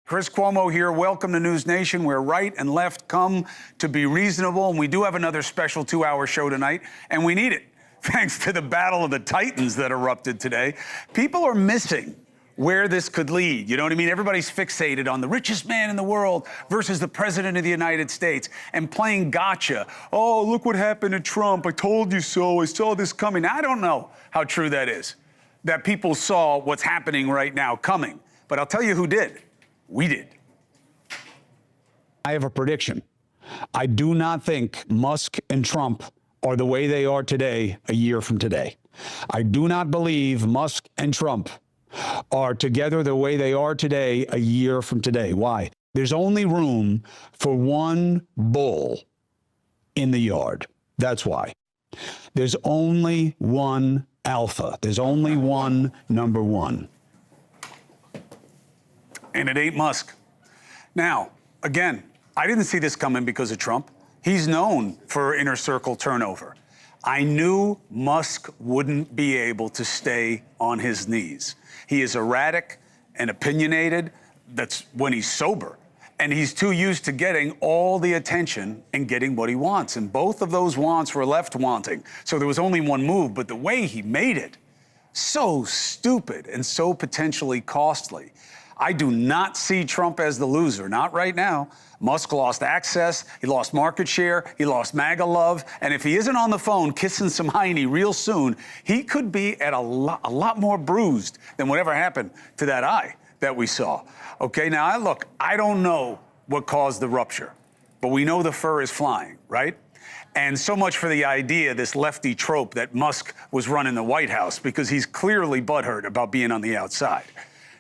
Chris Cuomo here. Welcome to NewsNation, where right and left come to be reasonable. And we do have another special 2-hour show tonight, and we need it. Thanks to the battle of the titans that erupted today. People are missing where this could lead. You know what I mean? Everybody's fixated on the richest man in the world versus the president of the United States and playing gotcha. Oh, look what happened to Trump. I told you so. I saw this coming. I don't know how true that is, that people saw what's happening right now coming. But I'll tell you who did. We did. I have a prediction. I do not think Musk and Trump are the way they are today a year from today. I do not believe Musk and Trump are together the way they are today a year from today. Why? There's only room for one bull in the yard. That's why. There's only one alpha. There's only one number one. And it ain't Musk. Now, again, I didn't see this coming because of Trump. He's known for inner circle turnover. I knew Musk wouldn't be able to stay on his knees. He is erratic and opinionated. That's when he's sober. And he's too used to getting all the attention and getting what he wants. And both of those wants were left wanting. So there was only one move, but the way he made it, so stupid and so potentially costly. I do not see Trump as the loser, not right now. Musk lost access, he lost market share, he lost MAGA love, and if he isn't on the phone kissing some hiney real soon, he could be at a lot more bruised than whatever happened to that eye that we saw. Okay, now look, I don't know what caused the rupture, but we know the fur is flying, right? And so much for the idea, this lefty trope that Musk was running the White House, because he's clearly butthurt about being on the outside.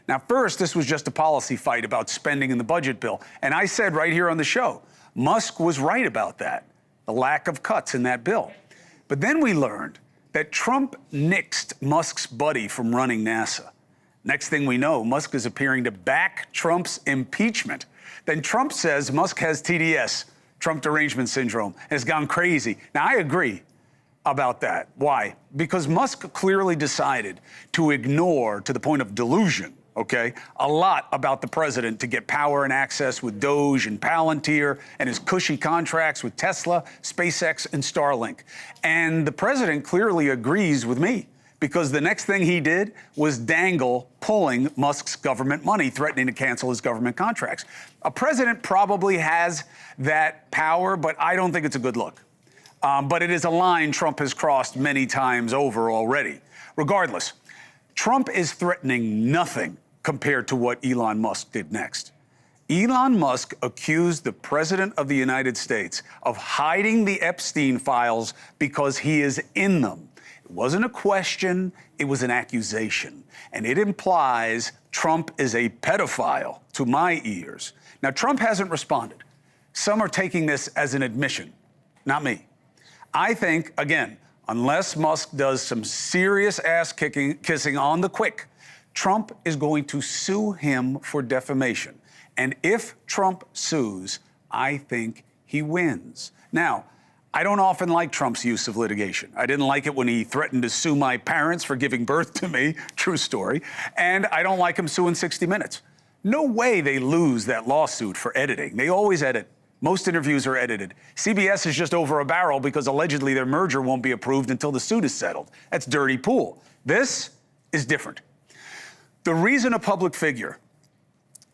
Now, first, this was just a policy fight about spending in the budget bill. And I said right here on the show, Musk was right about that, the lack of cuts in that bill. But then we learned that Trump nixed Musk's buddy from running NASA. Next thing we know, Musk is appearing to back Trump's impeachment. Then Trump says Musk has TDS, Trump derangement syndrome, and has gone crazy. Now, I agree about that. Why? Because Musk clearly decided to ignore, to the point of delusion, okay, a lot about the president to get power and access with Doge and Palantir and his cushy contracts with Tesla, SpaceX, and Starlink. And the president clearly agrees with me, because the next thing he did was dangle pulling Musk's government money, threatening to cancel his government contracts. A president probably has that power, but I don't think it's a good look. But it is a line Trump has crossed many times over already. Regardless, Trump is threatening nothing compared to what Elon Musk did next. Elon Musk accused the president of the United States of hiding the Epstein files because he is in them. It wasn't a question, it was an accusation. And it implies Trump is a pedophile to my ears. Now, Trump hasn't responded. Some are taking this as an admission, not me. I think, again, unless Musk does some serious ass-kissing on the quick, Trump is going to sue him for defamation. And if Trump sues, I think he wins. Now, I don't often like Trump's use of litigation. I didn't like it when he threatened to sue my parents for giving birth to me, true story, and I don't like him suing 60 Minutes. No way they lose that lawsuit for editing. They always edit. Most interviews are edited. CBS is just over a barrel because allegedly their merger won't be approved until the suit is settled. That's dirty pool. This is different. The reason a public figure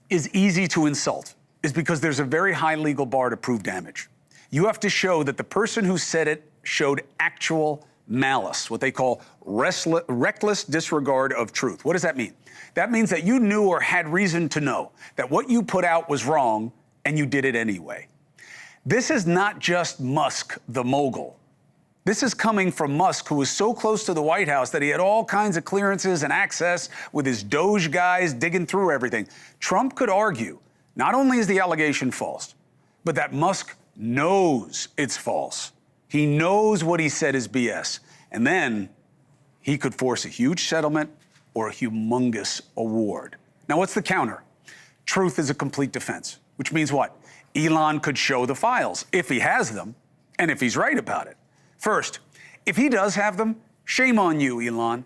is easy to insult is because there's a very high legal bar to prove damage. You have to show that the person who said it showed actual malice, what they call reckless disregard of truth. What does that mean? That means that you knew or had reason to know that what you put out was wrong and you did it anyway. This is not just Musk, the mogul. This is coming from Musk, who was so close to the White House that he had all kinds of clearances and access with his Doge guys digging through everything. Trump could argue, not only is the allegation false, but that Musk knows it's false. He knows what he said is BS. And then he could force a huge settlement or a humongous award. Now, what's the counter? Truth is a complete defense, which means what? Elon could show the files if he has them and if he's right about it. First, if he does have them, shame on you, Elon.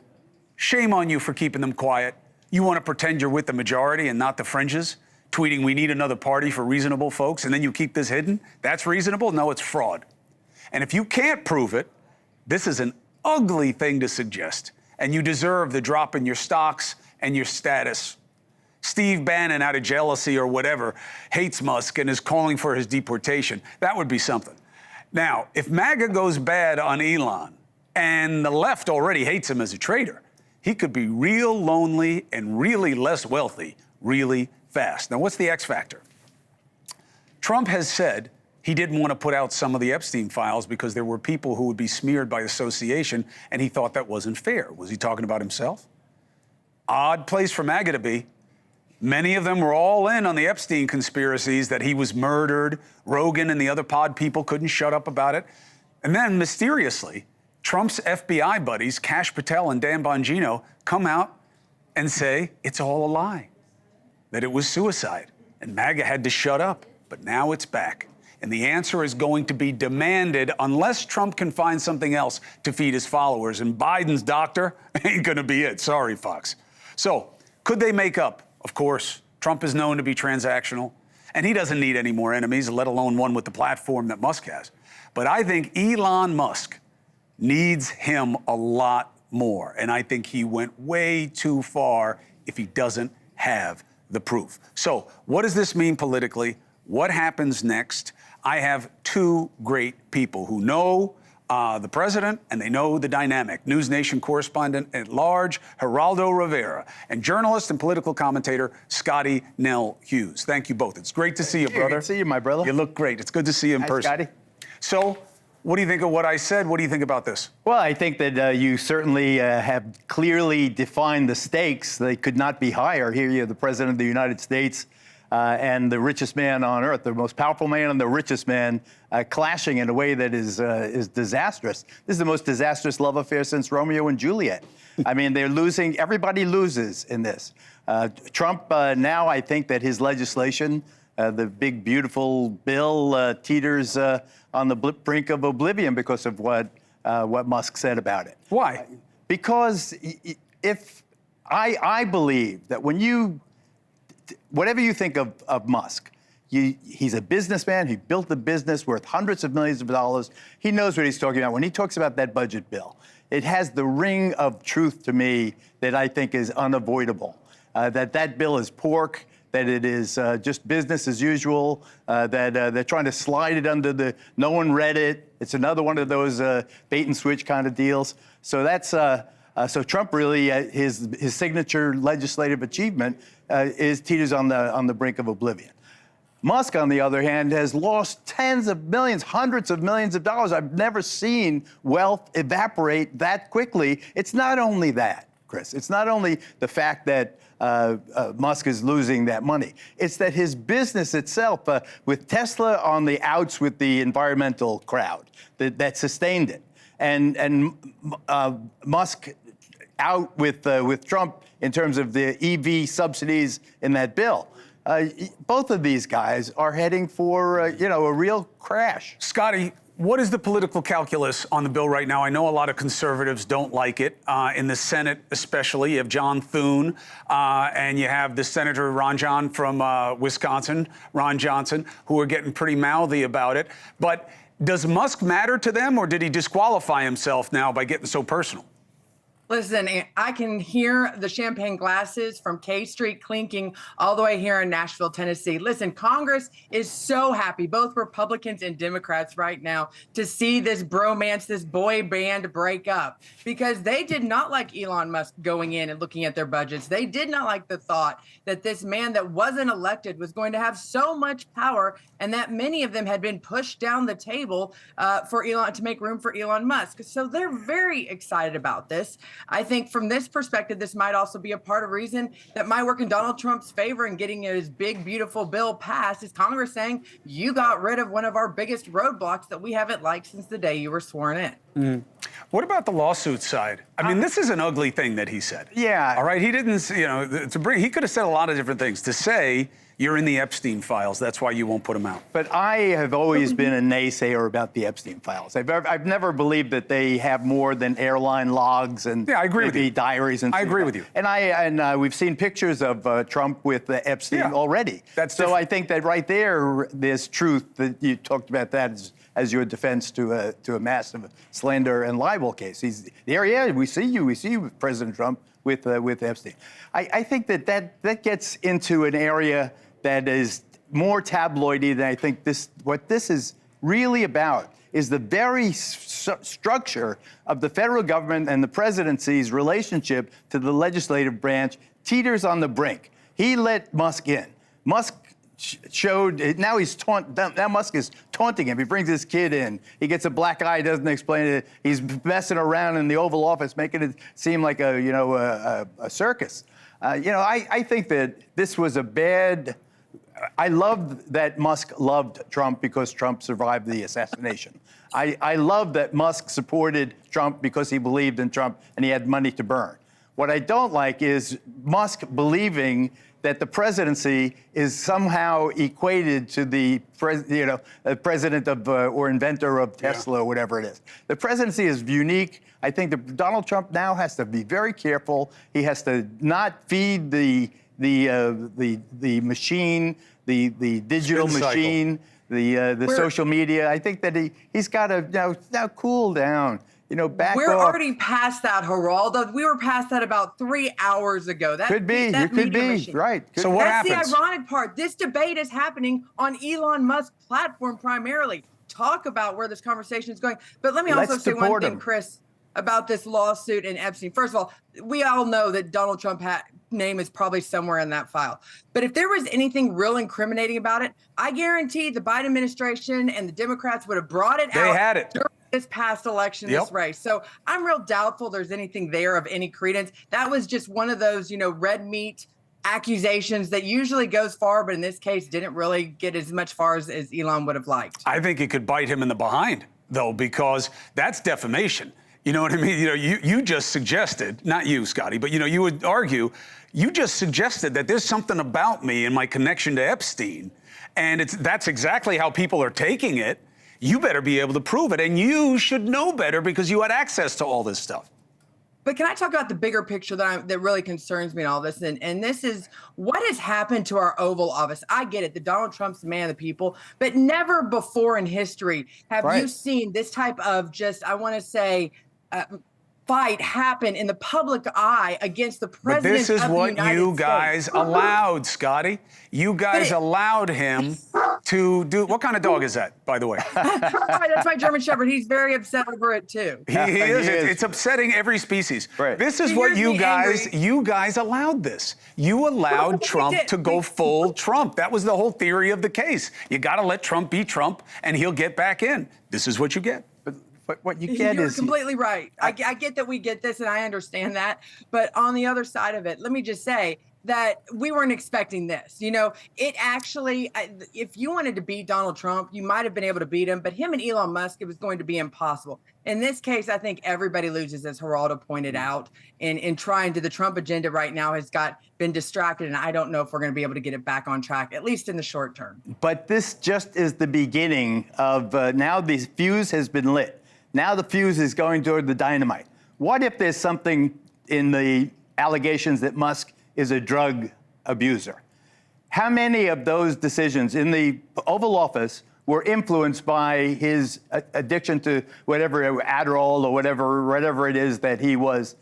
Shame on you for keeping them quiet. You want to pretend you're with the majority and not the fringes? tweeting, we need another party for reasonable folks, and then you keep this hidden? That's reasonable? No, it's fraud. And if you can't prove it, this is an ugly thing to suggest, and you deserve the drop in your stocks and your status. Steve Bannon, out of jealousy or whatever, hates Musk and is calling for his deportation. That would be something. Now, if MAGA goes bad on Elon, and the left already hates him as a traitor, he could be real lonely and really less wealthy really fast. Now, what's the X factor? Trump has said he didn't want to put out some of the Epstein files because there were people who would be smeared by association, and he thought that wasn't fair. Was he talking about himself? Odd place for MAGA to be. Many of them were all in on the Epstein conspiracies, that he was murdered. Rogan and the other pod people couldn't shut up about it. And then, mysteriously, Trump's FBI buddies, Kash Patel and Dan Bongino, come out and say it's all a lie, that it was suicide. And MAGA had to shut up, but now it's back. And the answer is going to be demanded unless Trump can find something else to feed his followers. And Biden's doctor ain't going to be it. Sorry, Fox. So, could they make up? Of course. Trump is known to be transactional, and he doesn't need any more enemies, let alone one with the platform that Musk has. But I think Elon Musk needs him a lot more, and I think he went way too far if he doesn't have the proof. So, what does this mean politically? What happens next? I have two great people who know the president, and they know the dynamic. NewsNation correspondent-at-large, Geraldo Rivera, and journalist and political commentator, Scottie Nell Hughes. Thank you both. It's great to see you, brother. Good to see you, my brother. You look great. It's good to see you in person. Scottie. So, what do you think of what I said? What do you think about this? Well, I think that you certainly have clearly defined the stakes. They could not be higher. Here you have the President of the United States and the richest man on earth, the most powerful man and the richest man, clashing in a way that is disastrous. This is the most disastrous love affair since Romeo and Juliet. I mean, they're losing. Everybody loses in this. Trump, now I think that his legislation, the big, beautiful bill, teeters on the brink of oblivion because of what Musk said about it. Why? Because if I believe that when you, whatever you think of Musk, he's a businessman. He built a business worth hundreds of millions of dollars. He knows what he's talking about. When he talks about that budget bill, it has the ring of truth to me that I think is unavoidable. That bill is pork, that it is just business as usual, that they're trying to slide it under the, no one read it. It's another one of those bait and switch kind of deals. So that's, so Trump really, his signature legislative achievement is teeters on the brink of oblivion. Musk, on the other hand, has lost tens of millions, hundreds of millions of dollars. I've never seen wealth evaporate that quickly. It's not only that, Chris. It's not only the fact that Musk is losing that money. It's that his business itself, with Tesla on the outs with the environmental crowd, that sustained it. And Musk out with Trump in terms of the EV subsidies in that bill. Both of these guys are heading for, a real crash. Scottie, what is the political calculus on the bill right now? I know a lot of conservatives don't like it, in the Senate especially. You have John Thune, and you have the Senator Ron John from Wisconsin, Ron Johnson, who are getting pretty mouthy about it. But does Musk matter to them, or did he disqualify himself now by getting so personal? Listen, I can hear the champagne glasses from K Street clinking all the way here in Nashville, Tennessee. Listen, Congress is so happy, both Republicans and Democrats right now, to see this bromance, this boy band break up, because they did not like Elon Musk going in and looking at their budgets. They did not like the thought that this man that wasn't elected was going to have so much power, and that many of them had been pushed down the table for Elon, to make room for Elon Musk. So they're very excited about this. I think from this perspective, this might also be a part of reason that might work in Donald Trump's favor in getting his big, beautiful bill passed, is Congress saying, you got rid of one of our biggest roadblocks that we haven't liked since the day you were sworn in. Mm. What about the lawsuit side? I mean, this is an ugly thing that he said. Yeah. All right. He didn't, he could have said a lot of different things. To say You're in the Epstein files. That's why you won't put them out. But I have always been a naysayer about the Epstein files. I've never believed that they have more than airline logs and I agree with you. diaries and I agree with you. And we've seen pictures of Trump with Epstein already. That's so different. I think that right there's truth that you talked about that as your defense to a massive slander and libel case. He's there. Yeah, we see you with President Trump with Epstein. I think that gets into an area that is more tabloidy than I think what this is really about is the very structure of the federal government and the presidency's relationship to the legislative branch teeters on the brink. He let Musk in. Musk showed, now Musk is taunting him. He brings his kid in. He gets a black eye, doesn't explain it. He's messing around in the Oval Office, making it seem like a circus. I think that this was a bad. I love that Musk loved Trump because Trump survived the assassination. I love that Musk supported Trump because he believed in Trump and he had money to burn. What I don't like is Musk believing that the presidency is somehow equated to the president of or inventor of Tesla or whatever it is. The presidency is unique. I think that Donald Trump now has to be very careful. He has to not feed the machine, the digital machine, the social media. I think that he's got to now cool down. Back We're off. already past that, Geraldo. We were past that about 3 hours ago. That could be. You could be machine. right. So what happens? That's the ironic part. This debate is happening on Elon Musk's platform primarily. Talk about where this conversation is going. But let me also say one thing, Chris, about this lawsuit and Epstein. First of all, we all know that Donald Trump's name is probably somewhere in that file. But if there was anything real incriminating about it, I guarantee the Biden administration and the Democrats would have brought it out. They had it. During this past election, this race. So I'm real doubtful there's anything there of any credence. That was just one of those, red meat accusations that usually goes far, but in this case didn't really get as much far as Elon would have liked. I think it could bite him in the behind, though, because that's defamation. You know what I mean? You just suggested, not you, Scottie, but you would argue, you just suggested that there's something about me and my connection to Epstein, and that's exactly how people are taking it. You better be able to prove it, and you should know better because you had access to all this stuff. But can I talk about the bigger picture that really concerns me in all this? And this is what has happened to our Oval Office. I get it, that Donald Trump's the man of the people, but never before in history have you seen this type of I want to say, fight happen in the public eye against the president. But this is of what the United you guys States. allowed, Scottie. You guys allowed him to do. What kind of dog is that, by the way? That's my German Shepherd. He's very upset over it too. He is. It's upsetting every species. Right. This is what you guys allowed this. You allowed Trump to go full Trump. That was the whole theory of the case. You got to let Trump be Trump, and he'll get back in. This is what you get. But what you get You're completely right. I get that we get this, and I understand that. But on the other side of it, let me just say that we weren't expecting this. It actually, if you wanted to beat Donald Trump, you might have been able to beat him. But him and Elon Musk, it was going to be impossible. In this case, I think everybody loses, as Geraldo pointed out. In trying to, the Trump agenda right now has been distracted, and I don't know if we're going to be able to get it back on track, at least in the short term. But this just is the beginning of now the fuse has been lit. Now the fuse is going toward the dynamite. What if there's something in the allegations that Musk is a drug abuser? How many of those decisions in the Oval Office were influenced by his addiction to whatever Adderall or whatever it is that he was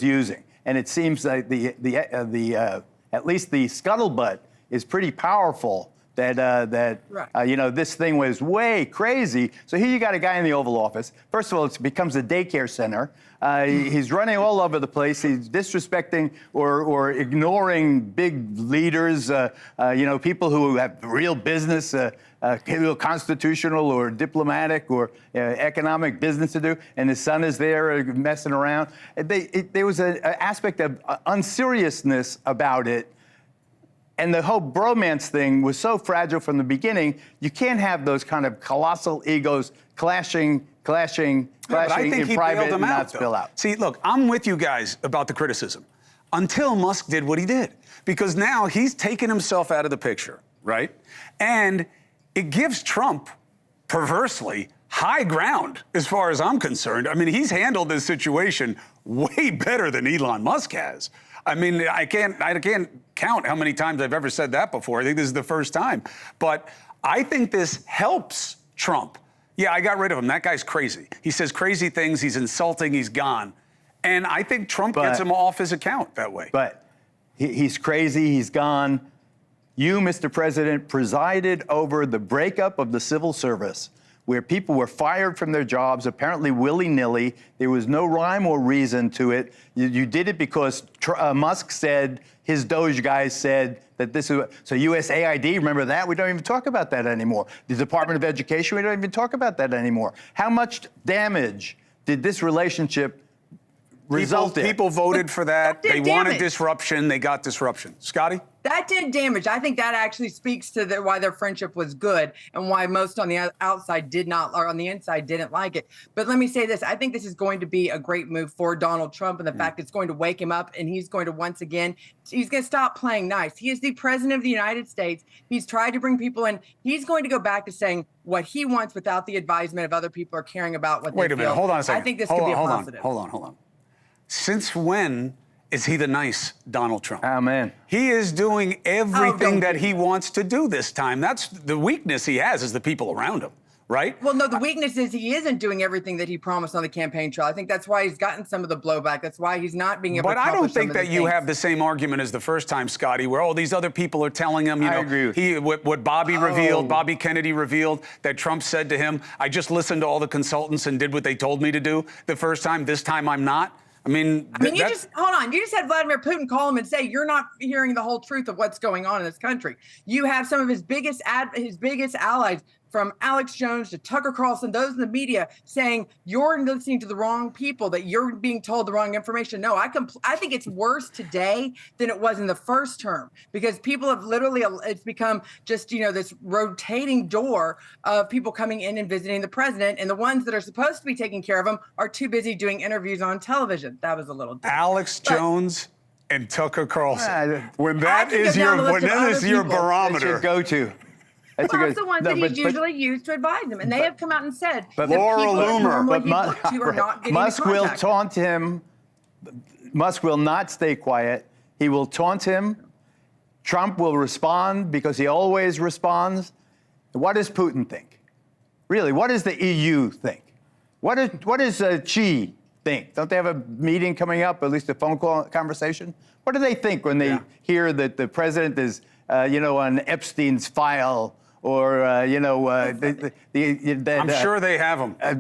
using? And it seems like at least the scuttlebutt is pretty powerful. This thing was way crazy. So here you got a guy in the Oval Office. First of all, it becomes a daycare center. He's running all over the place. He's disrespecting or ignoring big leaders, people who have real business, constitutional or diplomatic or economic business to do. And his son is there messing around. There was an aspect of unseriousness about it. And the whole bromance thing was so fragile from the beginning, you can't have those kind of colossal egos clashing in private and not spill out. See, look, I'm with you guys about the criticism until Musk did what he did. because now he's taken himself out of the picture, right? And it gives Trump, perversely, high ground as far as I'm concerned. I mean, he's handled this situation way better than Elon Musk has. I mean, I can't count how many times I've ever said that before. I think this is the first time. But I think this helps Trump. Yeah, I got rid of him. That guy's crazy. He says crazy things. He's insulting. He's gone. And I think Trump gets him off his account that way. But he's crazy. He's gone. You, Mr. President, presided over the breakup of the civil service, where people were fired from their jobs, apparently willy-nilly. There was no rhyme or reason to it. You did it because Musk said, his Doge guys said that this is, so USAID, remember that? We don't even talk about that anymore. The Department of Education, we don't even talk about that anymore. How much damage did this relationship result in? People voted for that. They wanted disruption. They got disruption. Scottie? That did damage. I think that actually speaks to why their friendship was good and why most on the outside did not, or on the inside didn't like it. But let me say this. I think this is going to be a great move for Donald Trump, and the fact it's going to wake him up, and he's going to once again, he's going to stop playing nice. He is the president of the United States. He's tried to bring people in. He's going to go back to saying what he wants without the advisement of other people or caring about what they feel. Wait a minute. Hold on a second. I think this could be a positive. Hold on. Since when is he the nice Donald Trump? Oh, man. He is doing everything that he wants to do this time. That's the weakness he has, is the people around him, right? Well, no, the weakness is he isn't doing everything that he promised on the campaign trail. I think that's why he's gotten some of the blowback. That's why he's not being able to accomplish some of the things. But I don't think that you have the same argument as the first time, Scottie, where, these other people are telling him, I agree with what Bobby revealed, Bobby Kennedy revealed, that Trump said to him, I just listened to all the consultants and did what they told me to do the first time. This time I'm not. I mean, you just hold on. You just had Vladimir Putin call him and say you're not hearing the whole truth of what's going on in this country. You have some of his biggest allies, from Alex Jones to Tucker Carlson, those in the media, saying you're listening to the wrong people, that you're being told the wrong information. No, I think it's worse today than it was in the first term, because people have literally, it's become just, this rotating door of people coming in and visiting the president, and the ones that are supposed to be taking care of him are too busy doing interviews on television. That was a little different. Alex Jones and Tucker Carlson. When that is your barometer. That's your go-to. That's the ones that he's usually used to advise him, and they have come out and said that Laura people Loomer, but are not getting Musk into will contact. taunt him. Musk will not stay quiet. He will taunt him. Trump will respond because he always responds. What does Putin think? Really, what does the EU think? What does Xi think? Don't they have a meeting coming up, at least a phone call conversation? What do they think when they hear that the president is, on Epstein's file? Or, I'm sure they have them. I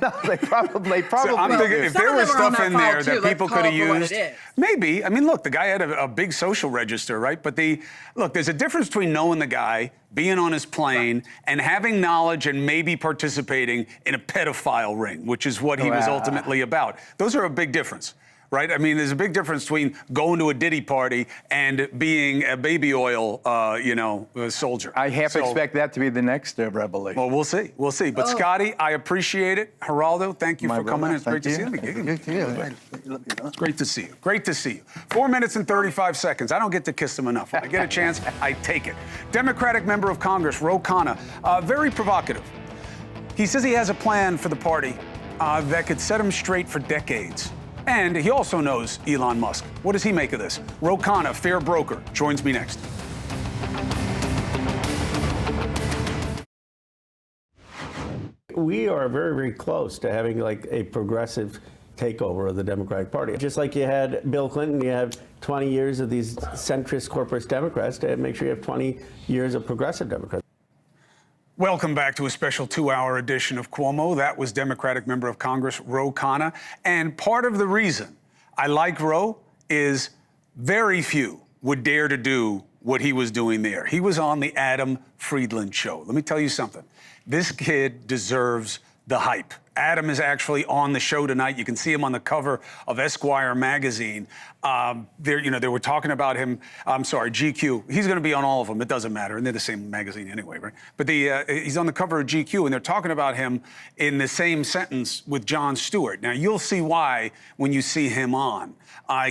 know. They probably. So I'm thinking if there was stuff in there that people could have used, maybe. I mean, look, the guy had a big social register, right? But there's a difference between knowing the guy, being on his plane, and having knowledge and maybe participating in a pedophile ring, which is what he was ultimately about. Those are a big difference. Right? I mean, there's a big difference between going to a Diddy party and being a baby oil, soldier. I expect that to be the next revelation. Well, we'll see. We'll see. But Scottie, I appreciate it. Geraldo, thank you for coming in. It's great to see you. It's great to see you. Great to see you. 4 minutes and 35 seconds. I don't get to kiss them enough. When I get a chance, I take it. Democratic member of Congress, Khanna, very provocative. He says he has a plan for the party that could set him straight for decades. And he also knows Elon Musk. What does he make of this? Khanna, fair broker, joins me next. We are very, very close to having like a progressive takeover of the Democratic Party. Just like you had Bill Clinton, you have 20 years of these centrist corporate Democrats to make sure you have 20 years of progressive Democrats. Welcome back to a special 2-hour edition of CUOMO. That was Democratic member of Congress, Khanna. And part of the reason I like Ro is very few would dare to do what he was doing there. He was on the Adam Friedland show. Let me tell you something. This kid deserves the hype. Adam is actually on the show tonight. You can see him on the cover of Esquire magazine. They were talking about him. I'm sorry, GQ. He's going to be on all of them. It doesn't matter, and they're the same magazine anyway, right? But he's on the cover of GQ, and they're talking about him in the same sentence with Jon Stewart. Now you'll see why when you see him on.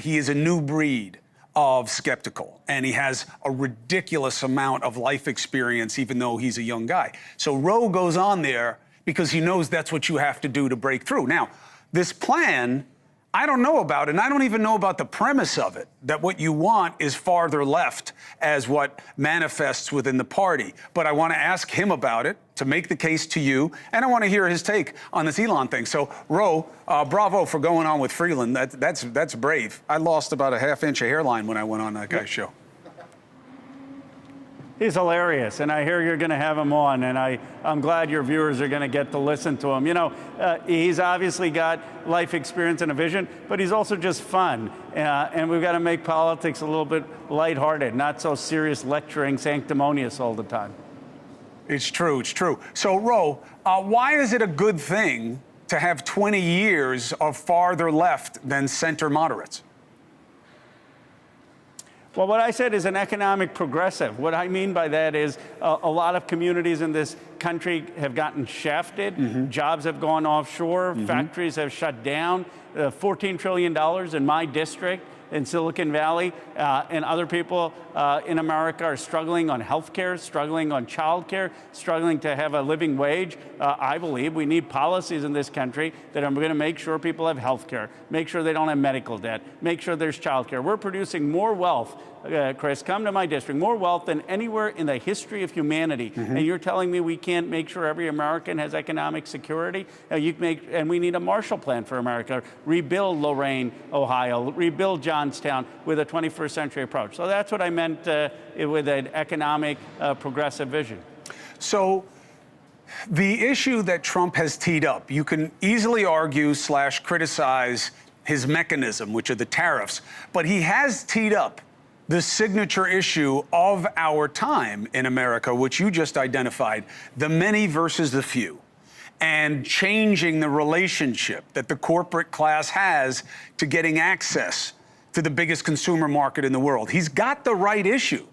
He is a new breed of skeptical, and he has a ridiculous amount of life experience, even though he's a young guy. So Roe goes on there because he knows that's what you have to do to break through. Now, this plan, I don't know about, and I don't even know about the premise of it, that what you want is farther left as what manifests within the party. But I want to ask him about it to make the case to you, and I want to hear his take on this Elon thing. So, Roe, bravo for going on with Friedland. That's brave. I lost about a half-inch of hairline when I went on that guy's show. He's hilarious, and I hear you're going to have him on, and I'm glad your viewers are going to get to listen to him. You know, he's obviously got life experience and a vision, but he's also just fun, and we've got to make politics a little bit lighthearted, not so serious, lecturing, sanctimonious all the time. It's true, it's true. So, Roe, why is it a good thing to have 20 years of farther left than center moderates? Well, what I said is an economic progressive. What I mean by that is a lot of communities in this country have gotten shafted. Mm-hmm. Jobs have gone offshore. Mm-hmm. Factories have shut down. $14 trillion in my district in Silicon Valley, and other people in America are struggling on health care, struggling on child care, struggling to have a living wage. I believe we need policies in this country that are going to make sure people have health care, make sure they don't have medical debt, make sure there's child care. We're producing more wealth, Chris, come to my district, more wealth than anywhere in the history of humanity. Mm-hmm. And you're telling me we can't make sure every American has economic security? And we need a Marshall Plan for America. Rebuild Lorain, Ohio, rebuild Johnstown with a 21st century approach. So that's what I meant with an economic progressive vision. So the issue that Trump has teed up, you can easily argue / criticize his mechanism, which are the tariffs, but he has teed up the signature issue of our time in America, which you just identified, the many versus the few, and changing the relationship that the corporate class has to getting access to the biggest consumer market in the world. He's got the right issue,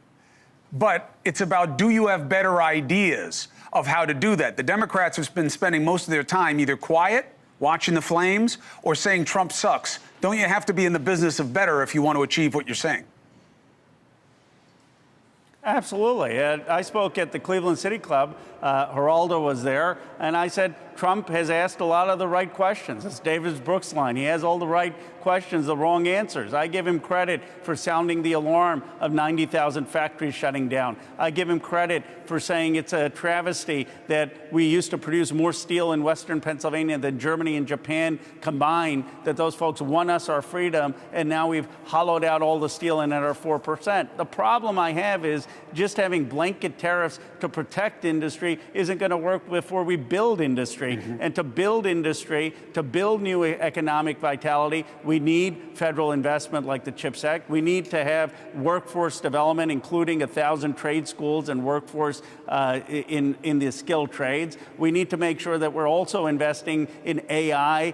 but it's about, do you have better ideas of how to do that? The Democrats have been spending most of their time either quiet, watching the flames, or saying Trump sucks. Don't you have to be in the business of better if you want to achieve what you're saying? Absolutely. I spoke at the Cleveland City Club. Geraldo was there, and I said, Trump has asked a lot of the right questions. It's David Brooks' line. He has all the right questions, the wrong answers. I give him credit for sounding the alarm of 90,000 factories shutting down. I give him credit for saying it's a travesty that we used to produce more steel in Western Pennsylvania than Germany and Japan combined, that those folks won us our freedom, and now we've hollowed out all the steel in at our 4%. The problem I have is just having blanket tariffs to protect industry isn't going to work before we build industry. Mm-hmm. And to build industry, to build new economic vitality, we need federal investment like the CHIPS Act. We need to have workforce development, including 1,000 trade schools and workforce in the skilled trades. We need to make sure that we're also investing in AI,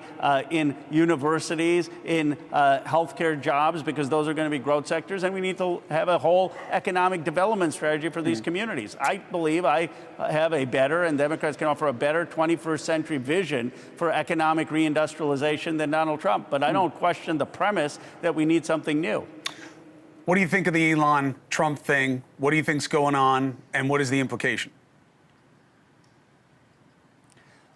in universities, in healthcare jobs, because those are going to be growth sectors. And we need to have a whole economic development strategy for these communities. I believe I have a better, and Democrats can offer a better 21st century vision for economic reindustrialization than Donald Trump. But I don't question the premise that we need something new. What do you think of the Elon Trump thing? What do you think's going on, and what is the implication?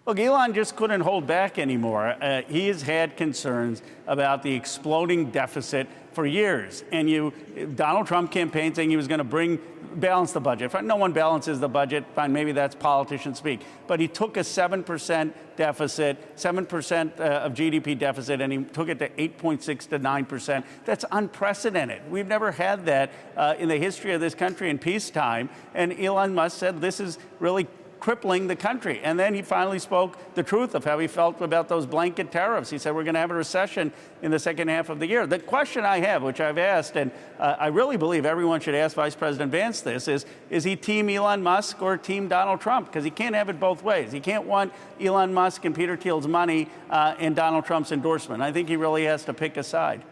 Look, Elon just couldn't hold back anymore. He has had concerns about the exploding deficit for years. And Donald Trump campaigned saying he was going to balance the budget. No one balances the budget. Fine, maybe that's politician speak. But he took a 7% deficit, 7% of GDP deficit, and he took it to 8.6 to 9%. That's unprecedented. We've never had that in the history of this country in peacetime. And Elon Musk said this is really crippling the country. And then he finally spoke the truth of how he felt about those blanket tariffs. He said, we're going to have a recession in the second half of the year. The question I have, which I've asked, and I really believe everyone should ask Vice President Vance this, is he team Elon Musk or team Donald Trump? Because he can't have it both ways. He can't want Elon Musk and Peter Thiel's money and Donald Trump's endorsement. I think he really has to pick a side.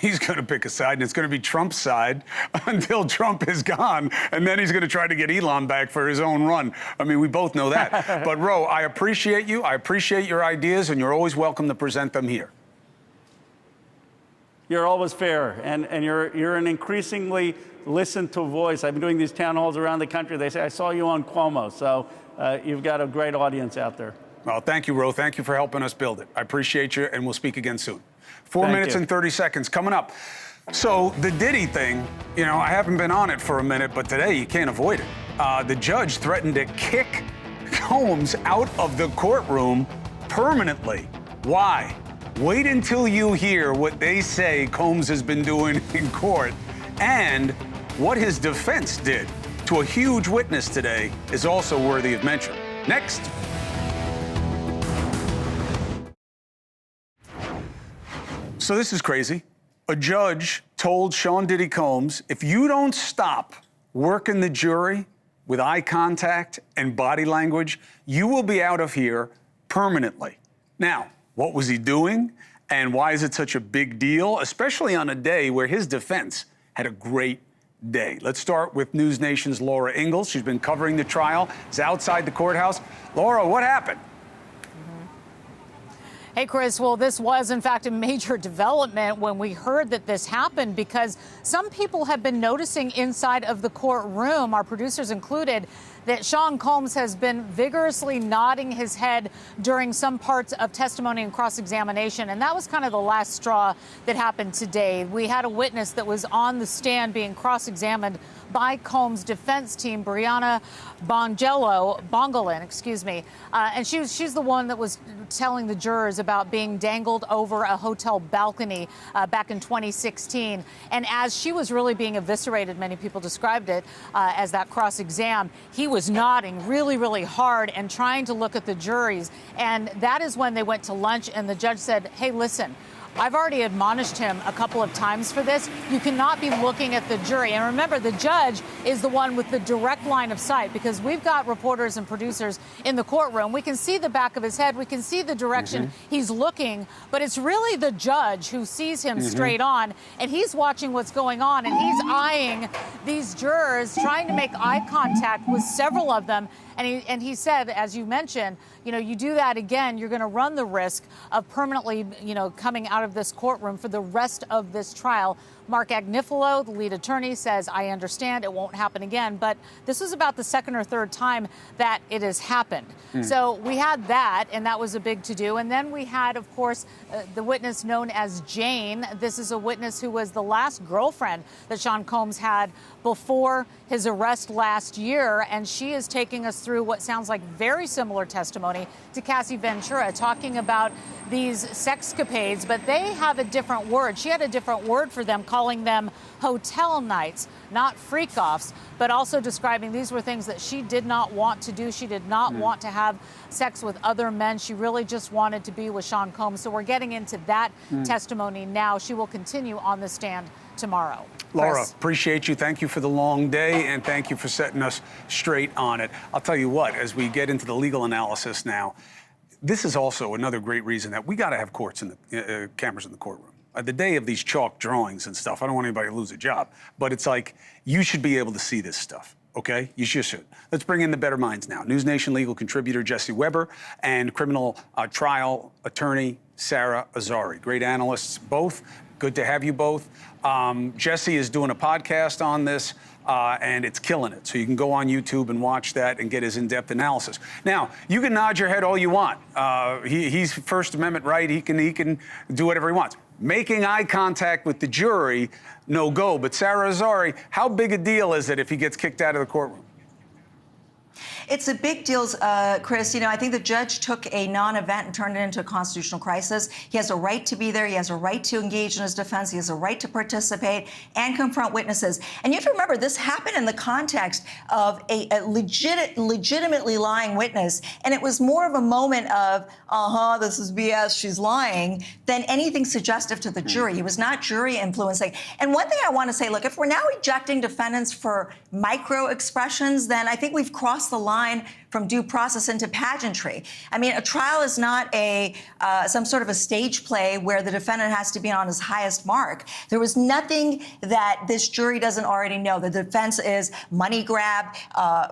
He's going to pick a side, and it's going to be Trump's side until Trump is gone, and then he's going to try to get Elon back for his own run. I mean, we both know that. But, Roe, I appreciate you. I appreciate your ideas, and you're always welcome to present them here. You're always fair, and you're an increasingly listened to voice. I've been doing these town halls around the country. They say, I saw you on CUOMO, so you've got a great audience out there. Well, thank you, Ro. Thank you for helping us build it. I appreciate you, and we'll speak again soon. 4 Thank minutes you. and 30 seconds coming up. So the Diddy thing, you know, I haven't been on it for a minute, but today you can't avoid it. The judge threatened to kick Combs out of the courtroom permanently. Why? Wait until you hear what they say Combs has been doing in court, and what his defense did to a huge witness today is also worthy of mention. Next. So this is crazy. A judge told Sean Diddy Combs, if you don't stop working the jury with eye contact and body language, you will be out of here permanently. Now, what was he doing? And why is it such a big deal, especially on a day where his defense had a great day? Let's start with NewsNation's Laura Ingalls. She's been covering the trial. It's outside the courthouse. Laura, what happened? Hey, Chris, well, this was, in fact, a major development when we heard that this happened, because some people have been noticing inside of the courtroom, our producers included, that Sean Combs has been vigorously nodding his head during some parts of testimony and cross-examination. And that was kind of the last straw that happened today. We had a witness that was on the stand being cross-examined by Combs' defense team, Brianna Bongelin, and she's the one that was telling the jurors about being dangled over a hotel balcony back in 2016. And as she was really being eviscerated, many people described it as that cross-exam, he was nodding really, really hard and trying to look at the juries. And that is when they went to lunch, and the judge said, hey, listen, I've already admonished him a couple of times for this. You cannot be looking at the jury. And remember, the judge is the one with the direct line of sight, because we've got reporters and producers in the courtroom. We can see the back of his head. We can see the direction he's looking. But it's really the judge who sees him straight on. And he's watching what's going on. And he's eyeing these jurors, trying to make eye contact with several of them. And he said, as you mentioned, you know, you do that again, you're going to run the risk of permanently, you know, coming out of this courtroom for the rest of this trial. Mark Agnifilo, the lead attorney, says, I understand it won't happen again. But this was about the second or third time that it has happened. So we had that, and that was a big to-do. And then we had, of course, the witness known as Jane. This is a witness who was the last girlfriend that Sean Combs had before his arrest last year. And she is taking us through what sounds like very similar testimony to Cassie Ventura, talking about these sexcapades, but they have a different word. She had a different word for them, calling them hotel nights, not freak-offs, but also describing these were things that she did not want to do. She did not want to have sex with other men. She really just wanted to be with Sean Combs. So we're getting into that testimony now. She will continue on the stand tomorrow. Laura, Chris. appreciate you. Thank you for the long day, and thank you for setting us straight on it. I'll tell you what, as we get into the legal analysis now, this is also another great reason that we got to have courts in the cameras in the courtroom. The day of these chalk drawings and stuff, I don't want anybody to lose a job, but it's like you should be able to see this stuff. Okay, you just should. Let's bring in the better minds now. NewsNation legal contributor Jesse Weber and criminal trial attorney Sara Azari. Great analysts, both. Good to have you both. Jesse is doing a podcast on this, and it's killing it. So you can go on YouTube and watch that and get his in-depth analysis. Now, you can nod your head all you want. He's First Amendment right. He can do whatever he wants. Making eye contact with the jury, no go. But Sara Azari, how big a deal is it if he gets kicked out of the courtroom? It's a big deal, Chris. You know, I think the judge took a non-event and turned it into a constitutional crisis. He has a right to be there. He has a right to engage in his defense. He has a right to participate and confront witnesses. And you have to remember, this happened in the context of a legitimately lying witness. And it was more of a moment of, this is BS, she's lying, than anything suggestive to the jury. He was not jury influencing. And one thing I want to say, look, if we're now ejecting defendants for micro expressions, then I think we've crossed the line from due process into pageantry. I mean, a trial is not some sort of a stage play where the defendant has to be on his highest mark. There was nothing that this jury doesn't already know. The defense is money grab,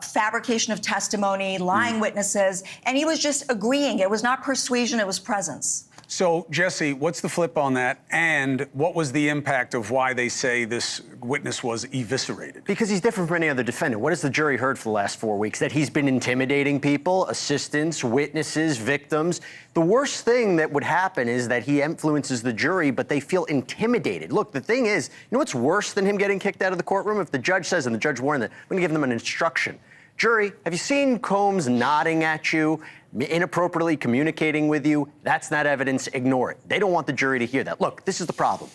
fabrication of testimony, lying witnesses, and he was just agreeing. It was not persuasion, it was presence. So, Jesse, what's the flip on that? And what was the impact of why they say this witness was eviscerated? Because he's different from any other defendant. What has the jury heard for the last 4 weeks? That he's been intimidating people, assistants, witnesses, victims. The worst thing that would happen is that he influences the jury, but they feel intimidated. Look, the thing is, you know what's worse than him getting kicked out of the courtroom? If the judge says, and the judge warned that, I'm going to give them an instruction. Jury, have you seen Combs nodding at you, inappropriately communicating with you? That's not evidence. Ignore it. They don't want the jury to hear that. Look, this is the problem.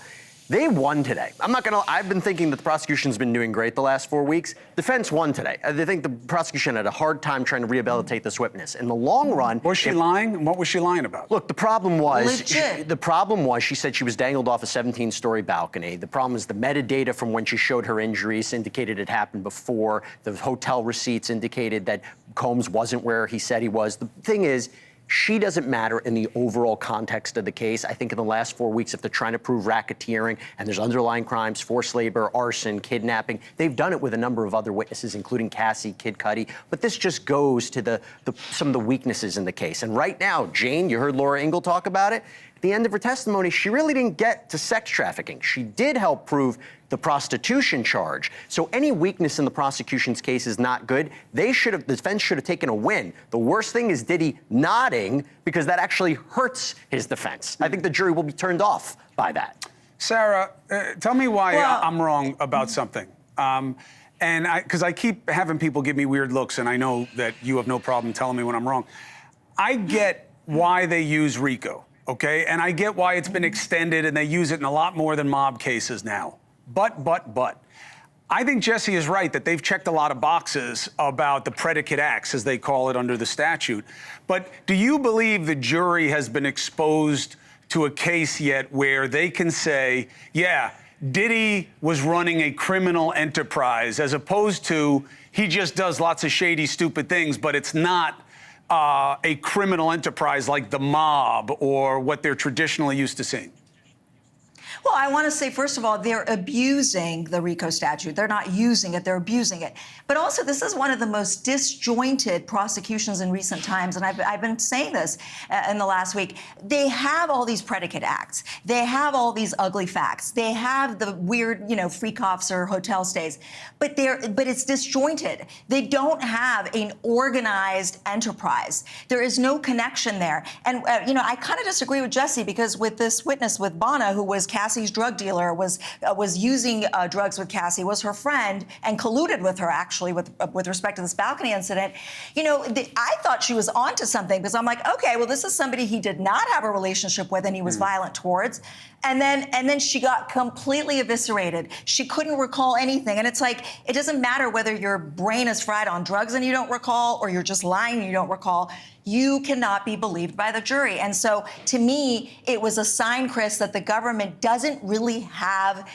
They won today. I've been thinking that the prosecution's been doing great the last 4 weeks. Defense won today. I think the prosecution had a hard time trying to rehabilitate this witness. In the long run. Was she lying? What was she lying about? Look, the problem was. Legit. She said she was dangled off a 17-story balcony. The problem is the metadata from when she showed her injuries indicated it happened before. The hotel receipts indicated that Combs wasn't where he said he was. The thing is, she doesn't matter in the overall context of the case. I think in the last 4 weeks, if they're trying to prove racketeering and there's underlying crimes, forced labor, arson, kidnapping, they've done it with a number of other witnesses, including Cassie, Kid Cudi. But this just goes to some of the weaknesses in the case. And right now, Jane, you heard Laura Ingle talk about it. At the end of her testimony, she really didn't get to sex trafficking. She did help prove the prostitution charge. So any weakness in the prosecution's case is not good. The defense should have taken a win. The worst thing is Diddy nodding, because that actually hurts his defense. I think the jury will be turned off by that. Sarah, tell me why I'm wrong about something. Because I keep having people give me weird looks, and I know that you have no problem telling me when I'm wrong. I get why they use RICO, okay? And I get why it's been extended, and they use it in a lot more than mob cases now. But. I think Jesse is right that they've checked a lot of boxes about the predicate acts, as they call it under the statute. But do you believe the jury has been exposed to a case yet where they can say, yeah, Diddy was running a criminal enterprise, as opposed to he just does lots of shady, stupid things, but it's not a criminal enterprise like the mob or what they're traditionally used to seeing? Well, I want to say, first of all, they're abusing the RICO statute. They're not using it, they're abusing it. But also, this is one of the most disjointed prosecutions in recent times, and I've been saying this in the last week. They have all these predicate acts. They have all these ugly facts. They have the weird, freak officer hotel stays. But it's disjointed. They don't have an organized enterprise. There is no connection there. And, I kind of disagree with Jesse, because with this witness, with Ronna, who was Cassie's drug dealer, was using drugs with Cassie, was her friend, and colluded with her, actually, with respect to this balcony incident. I thought she was onto something, because I'm like, okay, well, this is somebody he did not have a relationship with and he was violent towards. And then she got completely eviscerated. She couldn't recall anything. And it's like, it doesn't matter whether your brain is fried on drugs and you don't recall, or you're just lying and you don't recall. You cannot be believed by the jury. And so, to me, it was a sign, Chris, that the government doesn't really have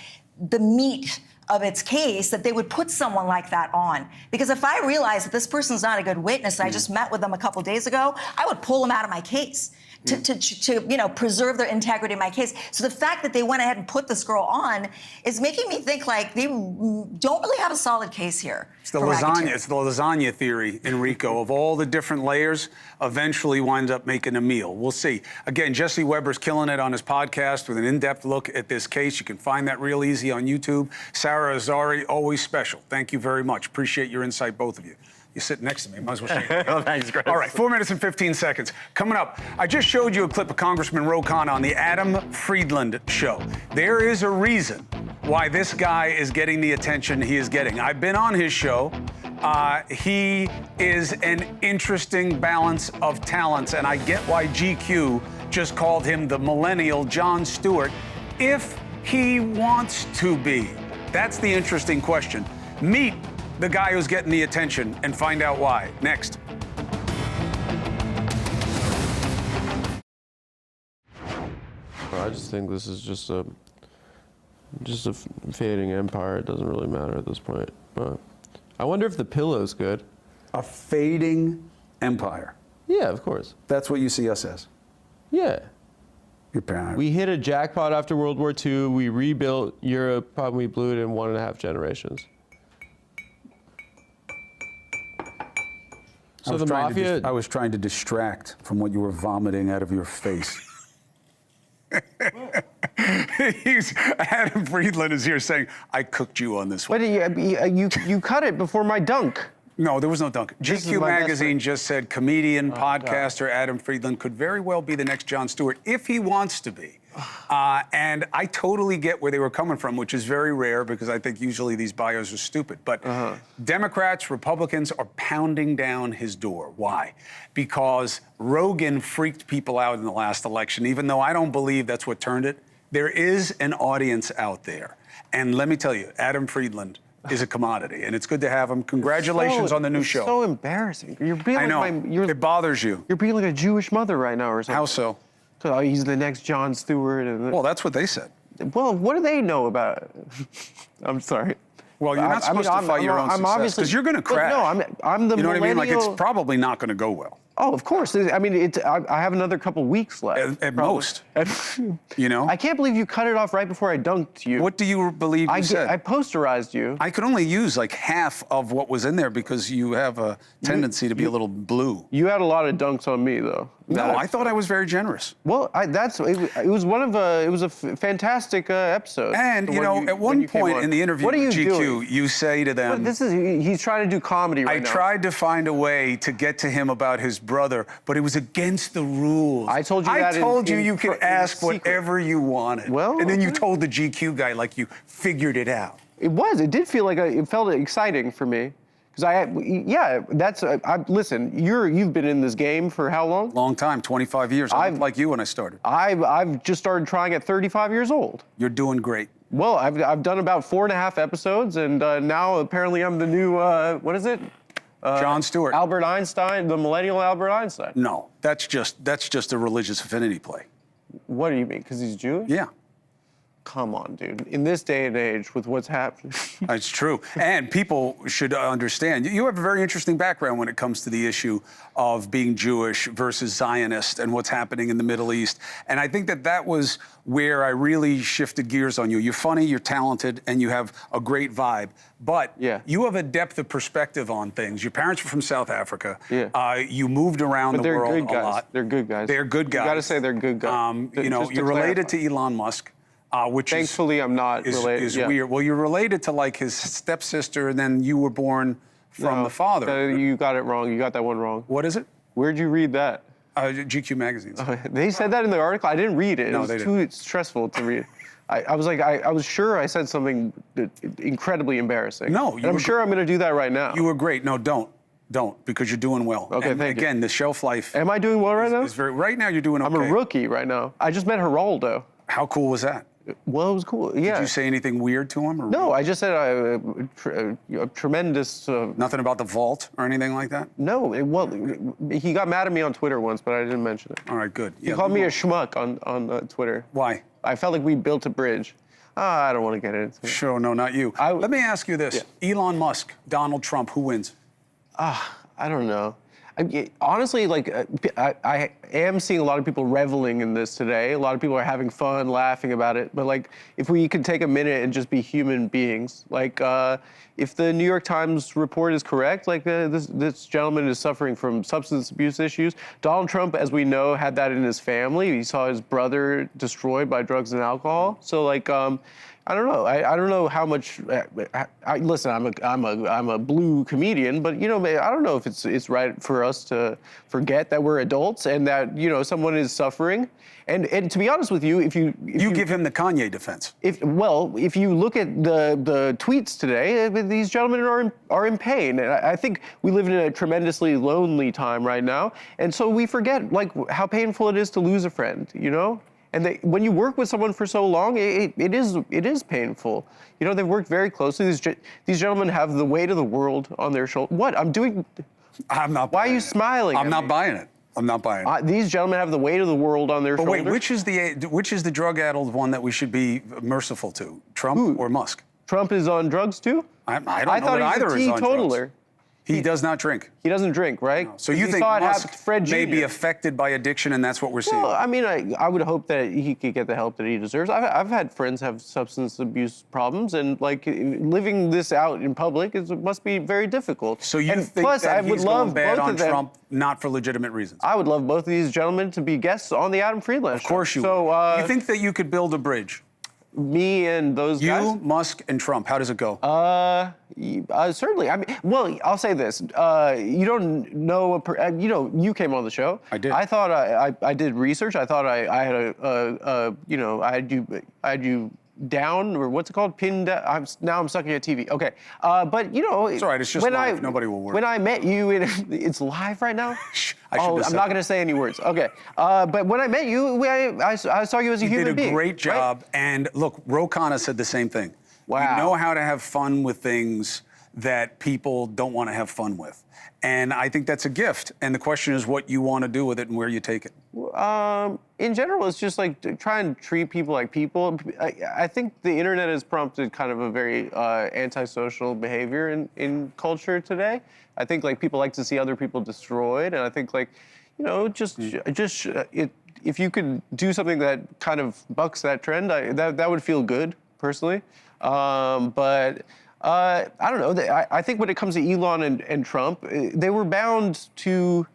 the meat of its case that they would put someone like that on. Because if I realize that this person's not a good witness, and I just met with them a couple days ago, I would pull them out of my case to preserve their integrity in my case. So the fact that they went ahead and put this girl on is making me think like they don't really have a solid case here. It's the lasagna theory in RICO. Of all the different layers, eventually winds up making a meal. We'll see. Again, Jesse Weber's killing it on his podcast with an in-depth look at this case. You can find that real easy on YouTube. Sara Azari, always special. Thank you very much. Appreciate your insight, both of you. You sit next to me. Might as well shake it. Oh, thanks, Chris. All right, 4 minutes and 15 seconds. Coming up, I just showed you a clip of Congressman Khanna on the Adam Friedland show. There is a reason why this guy is getting the attention he is getting. I've been on his show. He is an interesting balance of talents, and I get why GQ just called him the millennial Jon Stewart, if he wants to be. That's the interesting question. Meet the guy who's getting the attention and find out why. Next. I just think this is just a fading empire. It doesn't really matter at this point. But I wonder if the pillow's good. A fading empire. Yeah, of course. That's what you see us as. Yeah. Your parent. We hit a jackpot after World War II. We rebuilt Europe, probably blew it in 1.5 generations. So the mafia. I was trying to distract from what you were vomiting out of your face. Adam Friedland is here saying, I cooked you on this one. But you cut it before my dunk. No, there was no dunk. This is GQ my best magazine friend. just said comedian, podcaster Adam Friedland could very well be the next Jon Stewart if he wants to be. And I totally get where they were coming from, which is very rare because I think usually these bios are stupid. But Democrats, Republicans are pounding down his door. Why? Because Rogan freaked people out in the last election, even though I don't believe that's what turned it. There is an audience out there. And let me tell you, Adam Friedland is a commodity, and it's good to have him. Congratulations on the new show. So embarrassing. You're being I know. It bothers you. You're being like a Jewish mother right now or something. How so? Oh, he's the next Jon Stewart. Well, that's what they said. Well, what do they know about it? I'm sorry. Well, you're not supposed to fight your own success because you're going to crash. No, I'm the You know what I mean? Like, it's millennial- probably not going to go well. Oh, of course. I mean, I have another couple weeks left. At most. You know? I can't believe you cut it off right before I dunked you. What do you believe you said? I posterized you. I could only use like half of what was in there because you have a tendency to be a little blue. You had a lot of dunks on me, though. No, I thought I was very generous. Well, it was a fantastic episode. And you know, at one point in the interview what are with you GQ, doing? you say to them, he's trying to do comedy right now. I tried to find a way to get to him about his brother, but it was against the rules. I told you that I told you in you could ask secret. whatever you wanted. Well, and then you okay. told the GQ guy like you figured it out. It did feel like it felt exciting for me. Because listen, you've been in this game for how long? Long time, 25 years. I looked like you when I started. I've just started trying at 35 years old. You're doing great. Well, I've done about 4.5 episodes, and now apparently I'm the new, what is it? Jon Stewart. Albert Einstein, the millennial Albert Einstein. No, that's just a religious affinity play. What do you mean? Because he's Jewish? Yeah. Come on, dude. In this day and age, with what's happening. That's true. And people should understand. You have a very interesting background when it comes to the issue of being Jewish versus Zionist and what's happening in the Middle East. And I think that was where I really shifted gears on you. You're funny, you're talented, and you have a great vibe. But you have a depth of perspective on things. Your parents were from South Africa. Yeah. You moved around the world a lot. They're good guys. They're good guys. You got to say they're good guys. You know, you're related to Elon Musk. Which thankfully I'm not related. Is weird. Well, you're related to like his stepsister, and then you were born from the father. You got it wrong. You got that one wrong. What is it? Where'd you read that? GQ magazine. They said that in the article. I didn't read it. No, it was too stressful to read. I was like, I was sure I said something incredibly embarrassing. No, and I'm sure I'm going to do that right now. You were great. No, don't, because you're doing well. Okay, and thank you. Again, the shelf life. Am I doing well right now? Right now, you're doing okay. I'm a rookie right now. I just met Geraldo. How cool was that? Well, it was cool. Yeah. Did you say anything weird to him? Or no, I just said a tremendous. Nothing about the vault or anything like that? No. He got mad at me on Twitter once, but I didn't mention it. All right, good. He called me a schmuck on Twitter. Why? I felt like we built a bridge. I don't want to get into it. Sure, no, not you. Let me ask you this. Yeah. Elon Musk, Donald Trump, who wins? I don't know. Honestly, like, I am seeing a lot of people reveling in this today. A lot of people are having fun, laughing about it. But, like, if we could take a minute and just be human beings, like, if the New York Times report is correct, like, this gentleman is suffering from substance abuse issues. Donald Trump, as we know, had that in his family. He saw his brother destroyed by drugs and alcohol. So, like, I don't know. I don't know how much. Listen, I'm a blue comedian, but you know, I don't know if it's right for us to forget that we're adults and that someone is suffering. And to be honest with you, if you give him the Kanye defense. If you look at the tweets today, these gentlemen are in pain, and I think we live in a tremendously lonely time right now, and so we forget like how painful it is to lose a friend, And when you work with someone for so long, it is painful. They've worked very closely. These gentlemen have the weight of the world on their shoulders. What? I'm not. Why are you smiling? I'm not buying it. I'm not buying it. These gentlemen have the weight of the world on their shoulders. But wait, which is the drug-addled one that we should be merciful to? Trump or Musk? Trump is on drugs too? I don't know that either is on drugs. He does not drink. He doesn't drink, right? No. So you think Musk may be affected by addiction, and that's what we're seeing? Well, I mean, I would hope that he could get the help that he deserves. I've had friends have substance abuse problems, and like living this out in public must be very difficult. So you think plus, that I would he's love going bad both on of them. Trump, not for legitimate reasons? I would love both of these gentlemen to be guests on the Adam Friedland show. Of course you would. You think that you could build a bridge? me and those guys? You, Musk, and Trump. How does it go? Certainly. I mean, well, I'll say this. You don't know, you came on the show. I did. I thought I did research. I thought I had I had you down, or what's it called? Pinned down. Now I'm sucking at TV. Okay. But, It's all right. It's just live. Nobody will worry. When I met you, it's live right now? I'm not going to say any words. Okay. But when I met you, I saw you as a human being. You did a great job. Right? And look, Khanna said the same thing. Wow. You know how to have fun with things that people don't want to have fun with. And I think that's a gift. And the question is what you want to do with it and where you take it. In general, it's just like to try and treat people like people. I think the internet has prompted kind of a very antisocial behavior in culture today. I think like people like to see other people destroyed, and I think like, if you could do something that kind of bucks that trend, that would feel good personally. But I don't know. I think when it comes to Elon and Trump, they were bound to.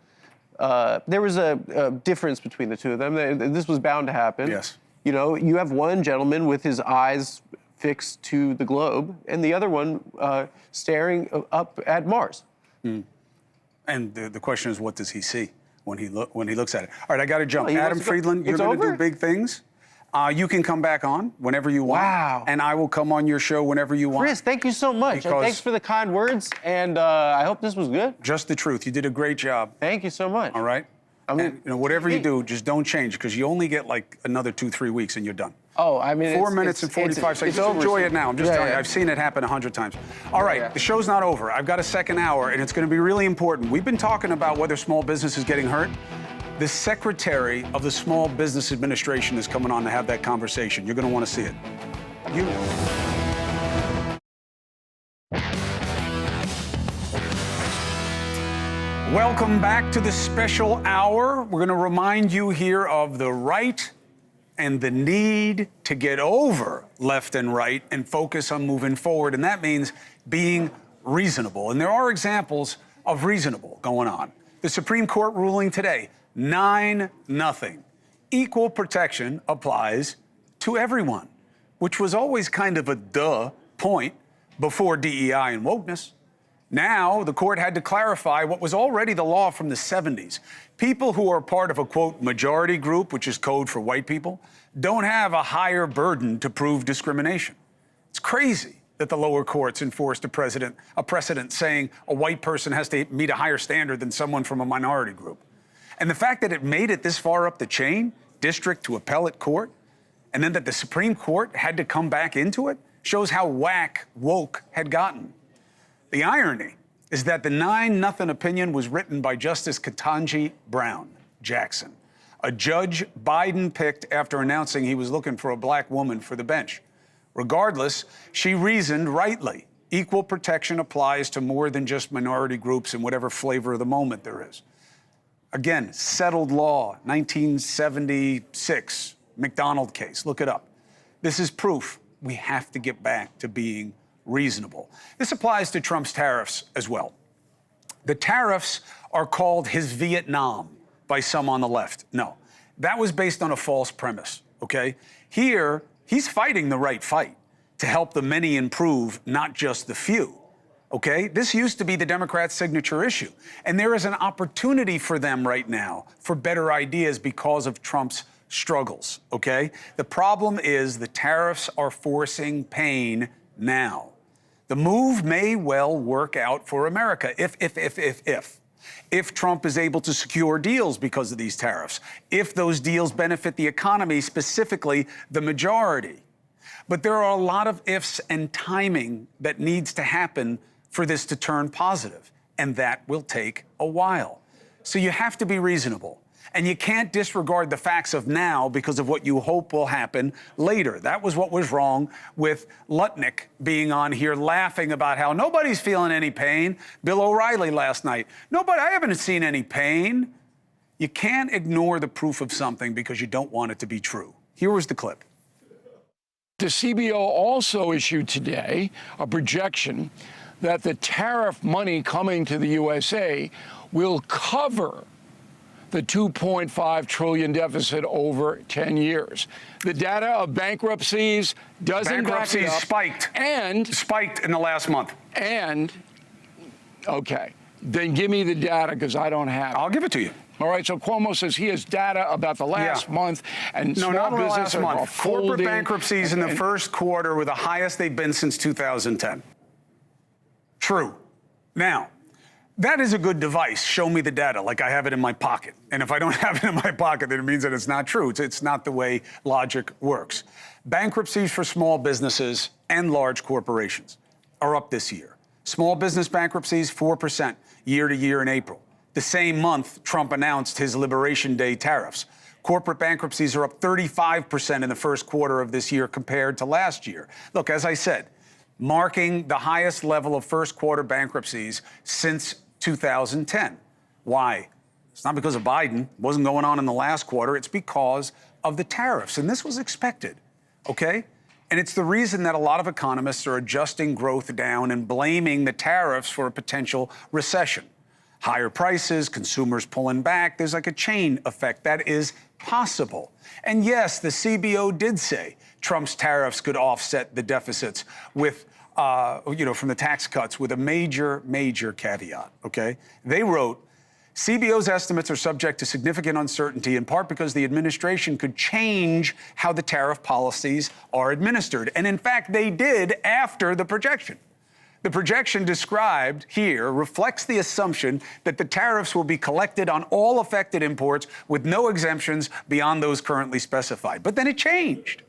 There was a difference between the two of them. This was bound to happen. Yes. You have one gentleman with his eyes fixed to the globe, and the other one staring up at Mars. Mm. And the question is, what does he see when he looks at it? All right, I got to jump. Adam Friedland, you're going to do big things. You can come back on whenever you want. Wow. And I will come on your show whenever you want. Chris, thank you so much. And thanks for the kind words. And I hope this was good. Just the truth. You did a great job. Thank you so much. All right? I mean, and, whatever you do, just don't change, because you only get like another 2-3 weeks and you're done. Oh, I mean, 4 minutes and 45 seconds. Just enjoy it now. I'm just telling you. I've seen it happen 100 times. All right, the show's not over. I've got a second hour, and it's going to be really important. We've been talking about whether small business is getting hurt. The Secretary of the Small Business Administration is coming on to have that conversation. You're going to want to see it. Welcome back to the special hour. We're going to remind you here of the right and the need to get over left and right and focus on moving forward. And that means being reasonable. And there are examples of reasonable going on. The Supreme Court ruling today, 9-0. Equal protection applies to everyone, which was always kind of a duh point before DEI and wokeness. Now, the court had to clarify what was already the law from the 70s. People who are part of a, quote, majority group, which is code for white people, don't have a higher burden to prove discrimination. It's crazy that the lower courts enforced a precedent saying a white person has to meet a higher standard than someone from a minority group. And the fact that it made it this far up the chain, district to appellate court, and then that the Supreme Court had to come back into it, shows how whack woke had gotten. The irony is that the 9-0 opinion was written by Justice Ketanji Brown Jackson, a judge Biden picked after announcing he was looking for a black woman for the bench. Regardless, she reasoned rightly. Equal protection applies to more than just minority groups and whatever flavor of the moment there is. Again, settled law, 1976, McDonald case. Look it up. This is proof we have to get back to being reasonable. This applies to Trump's tariffs as well. The tariffs are called his Vietnam by some on the left. No, that was based on a false premise, okay? Here, he's fighting the right fight to help the many improve, not just the few. Okay, this used to be the Democrats' signature issue. And there is an opportunity for them right now for better ideas because of Trump's struggles, okay? The problem is the tariffs are forcing pain now. The move may well work out for America if Trump is able to secure deals because of these tariffs, if those deals benefit the economy, specifically the majority. But there are a lot of ifs and timing that needs to happen for this to turn positive, and that will take a while. So you have to be reasonable, and you can't disregard the facts of now because of what you hope will happen later. That was what was wrong with Lutnick being on here laughing about how nobody's feeling any pain. Bill O'Reilly last night, I haven't seen any pain. You can't ignore the proof of something because you don't want it to be true. Here was the clip. The CBO also issued today a projection that the tariff money coming to the USA will cover the $2.5 trillion deficit over 10 years. The data of bankruptcies doesn't back it up. Spiked. And spiked in the last month. And, okay, then give me the data because I don't have it. I'll give it to you. All right, so Cuomo says he has data about the last month, and no, small not the business last month. Corporate folding. bankruptcies in the first quarter were the highest they've been since 2010. True. Now, that is a good device. Show me the data, like I have it in my pocket. And if I don't have it in my pocket, then it means that it's not true. It's not the way logic works. Bankruptcies for small businesses and large corporations are up this year. Small business bankruptcies, 4% year to year in April. The same month, Trump announced his Liberation Day tariffs. Corporate bankruptcies are up 35% in the first quarter of this year compared to last year. Look, as I said, marking the highest level of first quarter bankruptcies since 2010. Why? It's not because of Biden. It wasn't going on in the last quarter. It's because of the tariffs. And this was expected, okay? And it's the reason that a lot of economists are adjusting growth down and blaming the tariffs for a potential recession. Higher prices, consumers pulling back. There's like a chain effect that is possible. And yes, the CBO did say Trump's tariffs could offset the deficits with, from the tax cuts with a major caveat, okay? They wrote, CBO's estimates are subject to significant uncertainty, in part because the administration could change how the tariff policies are administered. And in fact, they did after the projection. The projection described here reflects the assumption that the tariffs will be collected on all affected imports with no exemptions beyond those currently specified. But then it changed.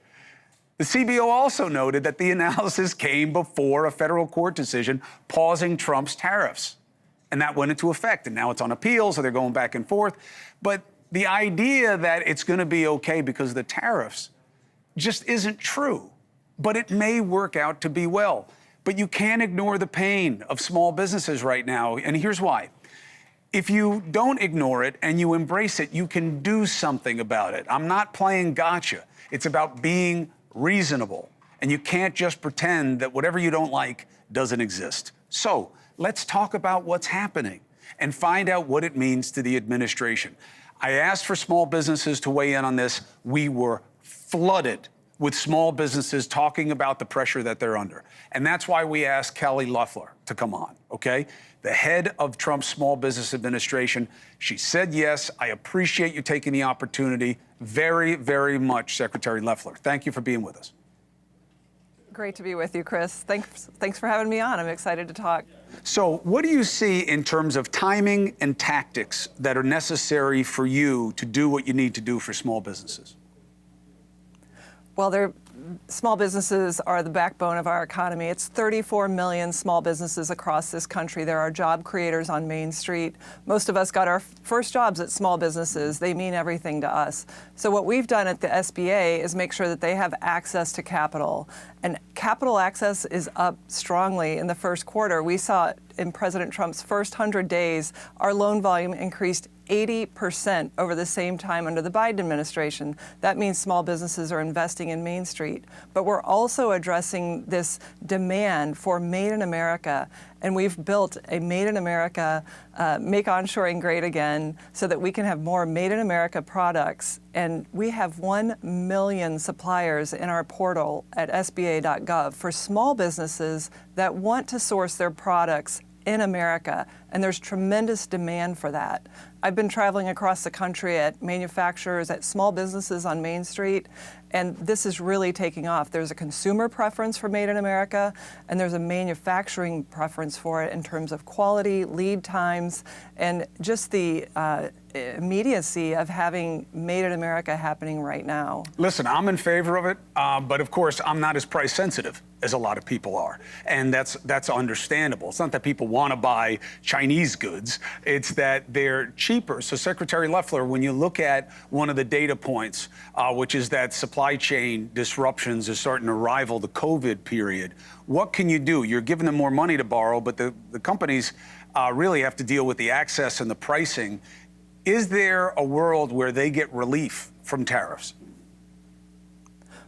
The CBO also noted that the analysis came before a federal court decision pausing Trump's tariffs. And that went into effect. And now it's on appeal, so they're going back and forth. But the idea that it's going to be okay because of the tariffs just isn't true. But it may work out to be well. But you can't ignore the pain of small businesses right now. And here's why. If you don't ignore it and you embrace it, you can do something about it. I'm not playing gotcha. It's about being reasonable. And you can't just pretend that whatever you don't like doesn't exist. So let's talk about what's happening and find out what it means to the administration. I asked for small businesses to weigh in on this. We were flooded with small businesses talking about the pressure that they're under. And that's why we asked Kelly Loeffler to come on, okay? The head of Trump's Small Business Administration. She said yes. I appreciate you taking the opportunity very, very much, Secretary Loeffler. Thank you for being with us. Great to be with you, Chris. Thanks for having me on. I'm excited to talk. So what do you see in terms of timing and tactics that are necessary for you to do what you need to do for small businesses? Well, small businesses are the backbone of our economy. It's 34 million small businesses across this country. There are job creators on Main Street. Most of us got our first jobs at small businesses. They mean everything to us. So what we've done at the SBA is make sure that they have access to capital. And capital access is up strongly in the first quarter. We saw in President Trump's first 100 days, our loan volume increased 80% over the same time under the Biden administration. That means small businesses are investing in Main Street. But we're also addressing this demand for Made in America. And we've built a Made in America, Make Onshoring Great Again, so that we can have more Made in America products. And we have 1 million suppliers in our portal at SBA.gov for small businesses that want to source their products in America, and there's tremendous demand for that. I've been traveling across the country at manufacturers, at small businesses on Main Street, and this is really taking off. There's a consumer preference for Made in America, and there's a manufacturing preference for it in terms of quality, lead times, and just the immediacy of having Made in America happening right now. Listen, I'm in favor of it, but of course, I'm not as price sensitive as a lot of people are. And that's understandable. It's not that people want to buy Chinese goods, it's that they're cheaper. So Secretary Loeffler, when you look at one of the data points, which is that supply chain disruptions are starting to rival the COVID period, what can you do? You're giving them more money to borrow, but the companies really have to deal with the access and the pricing. Is there a world where they get relief from tariffs?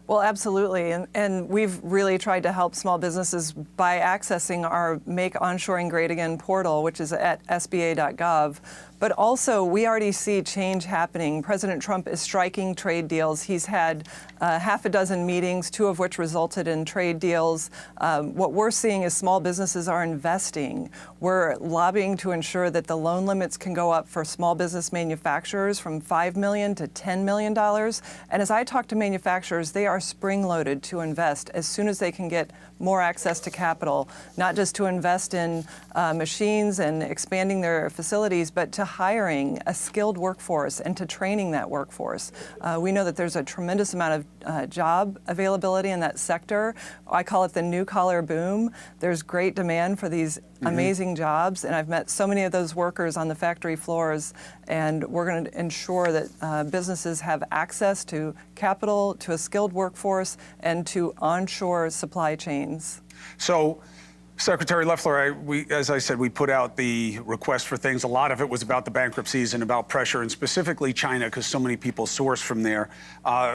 Well, absolutely. And we've really tried to help small businesses by accessing our Make Onshoring Great Again portal, which is at SBA.gov. But also, we already see change happening. President Trump is striking trade deals. He's had half a dozen meetings, 2 of which resulted in trade deals. What we're seeing is small businesses are investing. We're lobbying to ensure that the loan limits can go up for small business manufacturers from $5 million to $10 million. And as I talk to manufacturers, they are spring-loaded to invest as soon as they can get more access to capital, not just to invest in machines and expanding their facilities, but to hiring a skilled workforce and to training that workforce. We know that there's a tremendous amount of job availability in that sector. I call it the new-collar boom. There's great demand for these amazing jobs, and I've met so many of those workers on the factory floors, and we're going to ensure that businesses have access to capital, to a skilled workforce, and to onshore supply chains. So, Secretary Loeffler, as I said, we put out the request for things. A lot of it was about the bankruptcies and about pressure, and specifically China, because so many people source from there.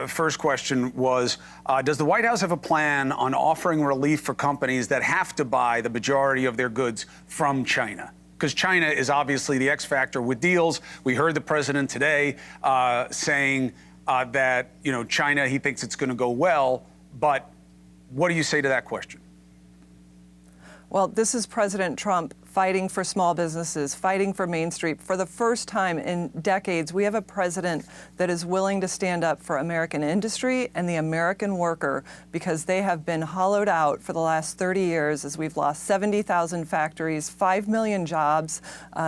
First question was, does the White House have a plan on offering relief for companies that have to buy the majority of their goods from China? Because China is obviously the X factor with deals. We heard the president today saying that, China, he thinks it's going to go well. But what do you say to that question? Well, this is President Trump fighting for small businesses, fighting for Main Street. For the first time in decades, we have a president that is willing to stand up for American industry and the American worker, because they have been hollowed out for the last 30 years as we've lost 70,000 factories, 5 million jobs.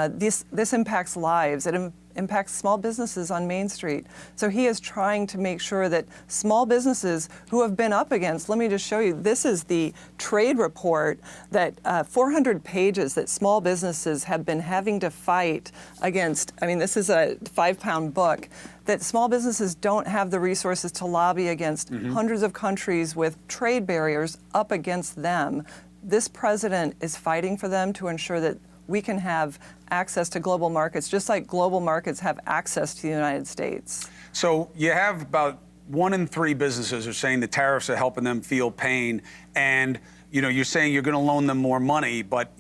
This impacts lives. It impacts small businesses on Main Street. So he is trying to make sure that small businesses who have been up against, let me just show you, this is the trade report that 400 pages that small businesses have been having to fight against. I mean, this is a 5-pound book that small businesses don't have the resources to lobby against hundreds of countries with trade barriers up against them. This president is fighting for them to ensure that we can have access to global markets, just like global markets have access to the United States. So you have about 1 in 3 businesses are saying the tariffs are helping them feel pain. And, you're saying you're going to loan them more money, but,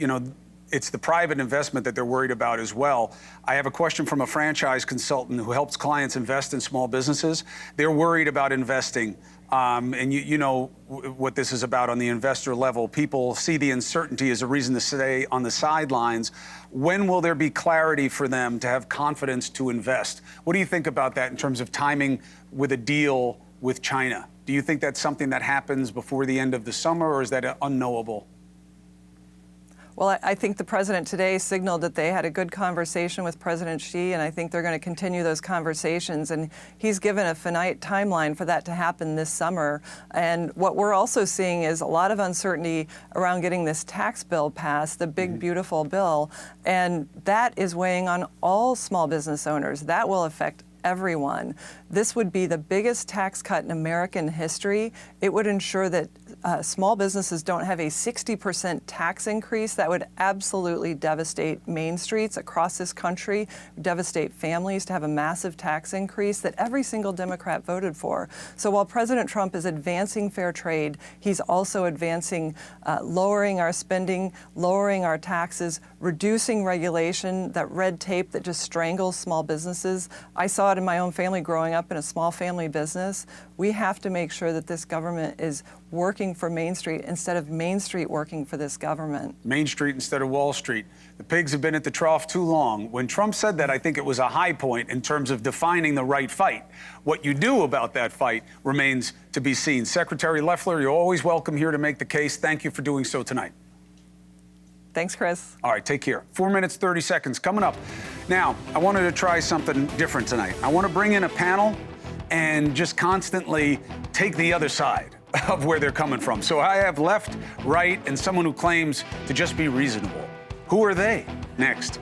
it's the private investment that they're worried about as well. I have a question from a franchise consultant who helps clients invest in small businesses. They're worried about investing. And you know what this is about on the investor level. People see the uncertainty as a reason to stay on the sidelines. When will there be clarity for them to have confidence to invest? What do you think about that in terms of timing with a deal with China? Do you think that's something that happens before the end of the summer, or is that unknowable? Well, I think the president today signaled that they had a good conversation with President Xi, and I think they're going to continue those conversations. And he's given a finite timeline for that to happen this summer. And what we're also seeing is a lot of uncertainty around getting this tax bill passed, the big, beautiful bill. And that is weighing on all small business owners. That will affect everyone. This would be the biggest tax cut in American history. It would ensure that small businesses don't have a 60% tax increase. That would absolutely devastate Main Streets across this country, devastate families to have a massive tax increase that every single Democrat voted for. So while President Trump is advancing fair trade, he's also advancing lowering our spending, lowering our taxes, reducing regulation, that red tape that just strangles small businesses. I saw it in my own family growing up in a small family business. We have to make sure that this government is working for Main Street instead of Main Street working for this government. Main Street instead of Wall Street. The pigs have been at the trough too long. When Trump said that, I think it was a high point in terms of defining the right fight. What you do about that fight remains to be seen. Secretary Loeffler, you're always welcome here to make the case. Thank you for doing so tonight. Thanks, Chris. All right, take care. 4 minutes, 30 seconds coming up. Now, I wanted to try something different tonight. I want to bring in a panel and just constantly take the other side of where they're coming from. So I have left, right, and someone who claims to just be reasonable. Who are they? Next.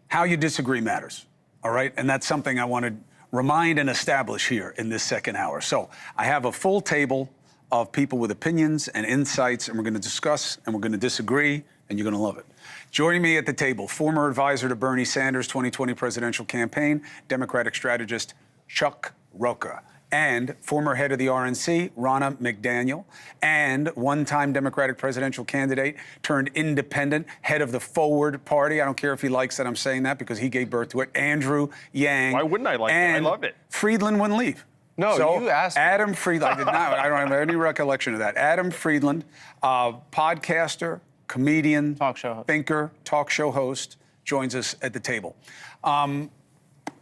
How you disagree matters, all right? And that's something I want to remind and establish here in this second hour. So I have a full table of people with opinions and insights, and we're going to discuss and we're going to disagree, and you're going to love it. Joining me at the table, former advisor to Bernie Sanders' 2020 presidential campaign, Democratic strategist Chuck Rocha. and former head of the RNC, Ronna McDaniel, and one-time Democratic presidential candidate turned independent, head of the Forward Party. I don't care if he likes that I'm saying that because he gave birth to it. Andrew Yang. Why wouldn't I like it? I love it. Friedland wouldn't leave. No, so you asked. Adam Friedland. I did not. I don't have any recollection of that. Adam Friedland, podcaster, comedian, talk show host. thinker, talk show host, joins us at the table.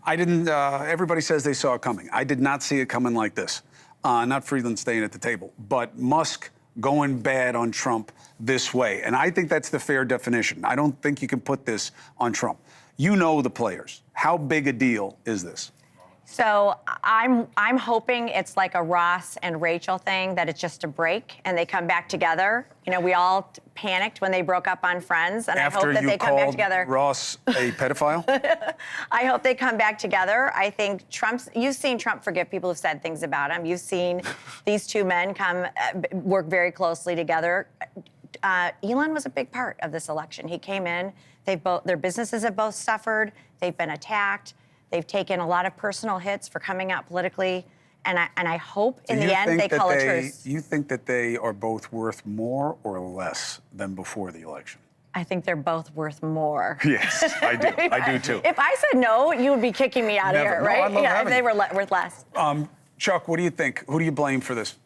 I didn't. Everybody says they saw it coming. I did not see it coming like this. Not Friedland staying at the table, but Musk going bad on Trump this way. And I think that's the fair definition. I don't think you can put this on Trump. You know the players. How big a deal is this? So I'm hoping it's like a Ross and Rachel thing, that it's just a break and they come back together. You know, we all panicked when they broke up on Friends, and I hope that they come back together. Ross a pedophile? I hope they come back together. I think you've seen Trump forgive people who've said things about him. You've seen these two men work very closely together. Elon was a big part of this election. He came in, their businesses have both suffered, they've been attacked. They've taken a lot of personal hits for coming out politically, and I hope in the end they call a truce. You think that they are both worth more or less than before the election? I think they're both worth more. Yes, I do. I do too. If I said no, you would be kicking me out of here, right? No, if they were worth less. Chuck, what do you think? Who do you blame for this?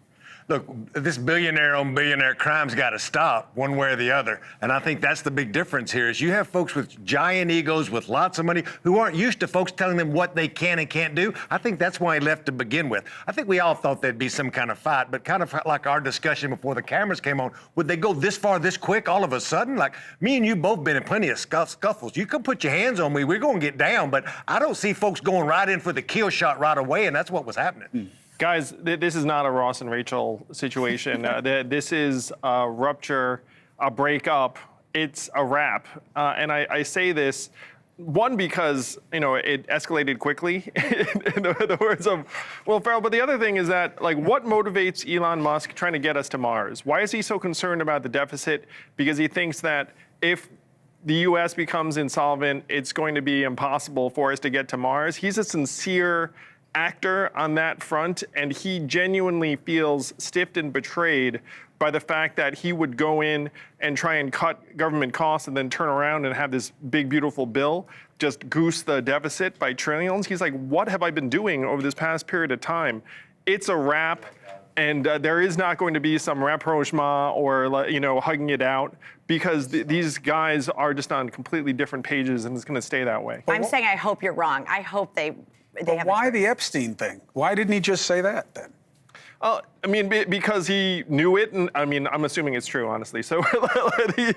Look, this billionaire on billionaire crime's got to stop one way or the other. And I think that's the big difference here is you have folks with giant egos with lots of money who aren't used to folks telling them what they can and can't do. I think that's why he left to begin with. I think we all thought there'd be some kind of fight, but kind of like our discussion before the cameras came on, would they go this far this quick all of a sudden? Like me and you both been in plenty of scuffles. You can put your hands on me, we're going to get down, but I don't see folks going right in for the kill shot right away, and that's what was happening. Guys, this is not a Ross and Rachel situation. This is a rupture, a breakup. It's a wrap. And I say this, one, because it escalated quickly, in the words of Will Ferrell. But the other thing is that, like, what motivates Elon Musk trying to get us to Mars? Why is he so concerned about the deficit? Because he thinks that if the U.S. becomes insolvent, it's going to be impossible for us to get to Mars. He's a sincere actor on that front, and he genuinely feels stiffed and betrayed by the fact that he would go in and try and cut government costs and then turn around and have this big, beautiful bill just goose the deficit by trillions. He's like, what have I been doing over this past period of time? It's a wrap, and there is not going to be some rapprochement or hugging it out, because these guys are just on completely different pages, and it's going to stay that way. I'm saying I hope you're wrong. I hope they But why the Epstein thing? Why didn't he just say that then? I mean, because he knew it, and I mean, I'm assuming it's true, honestly. So he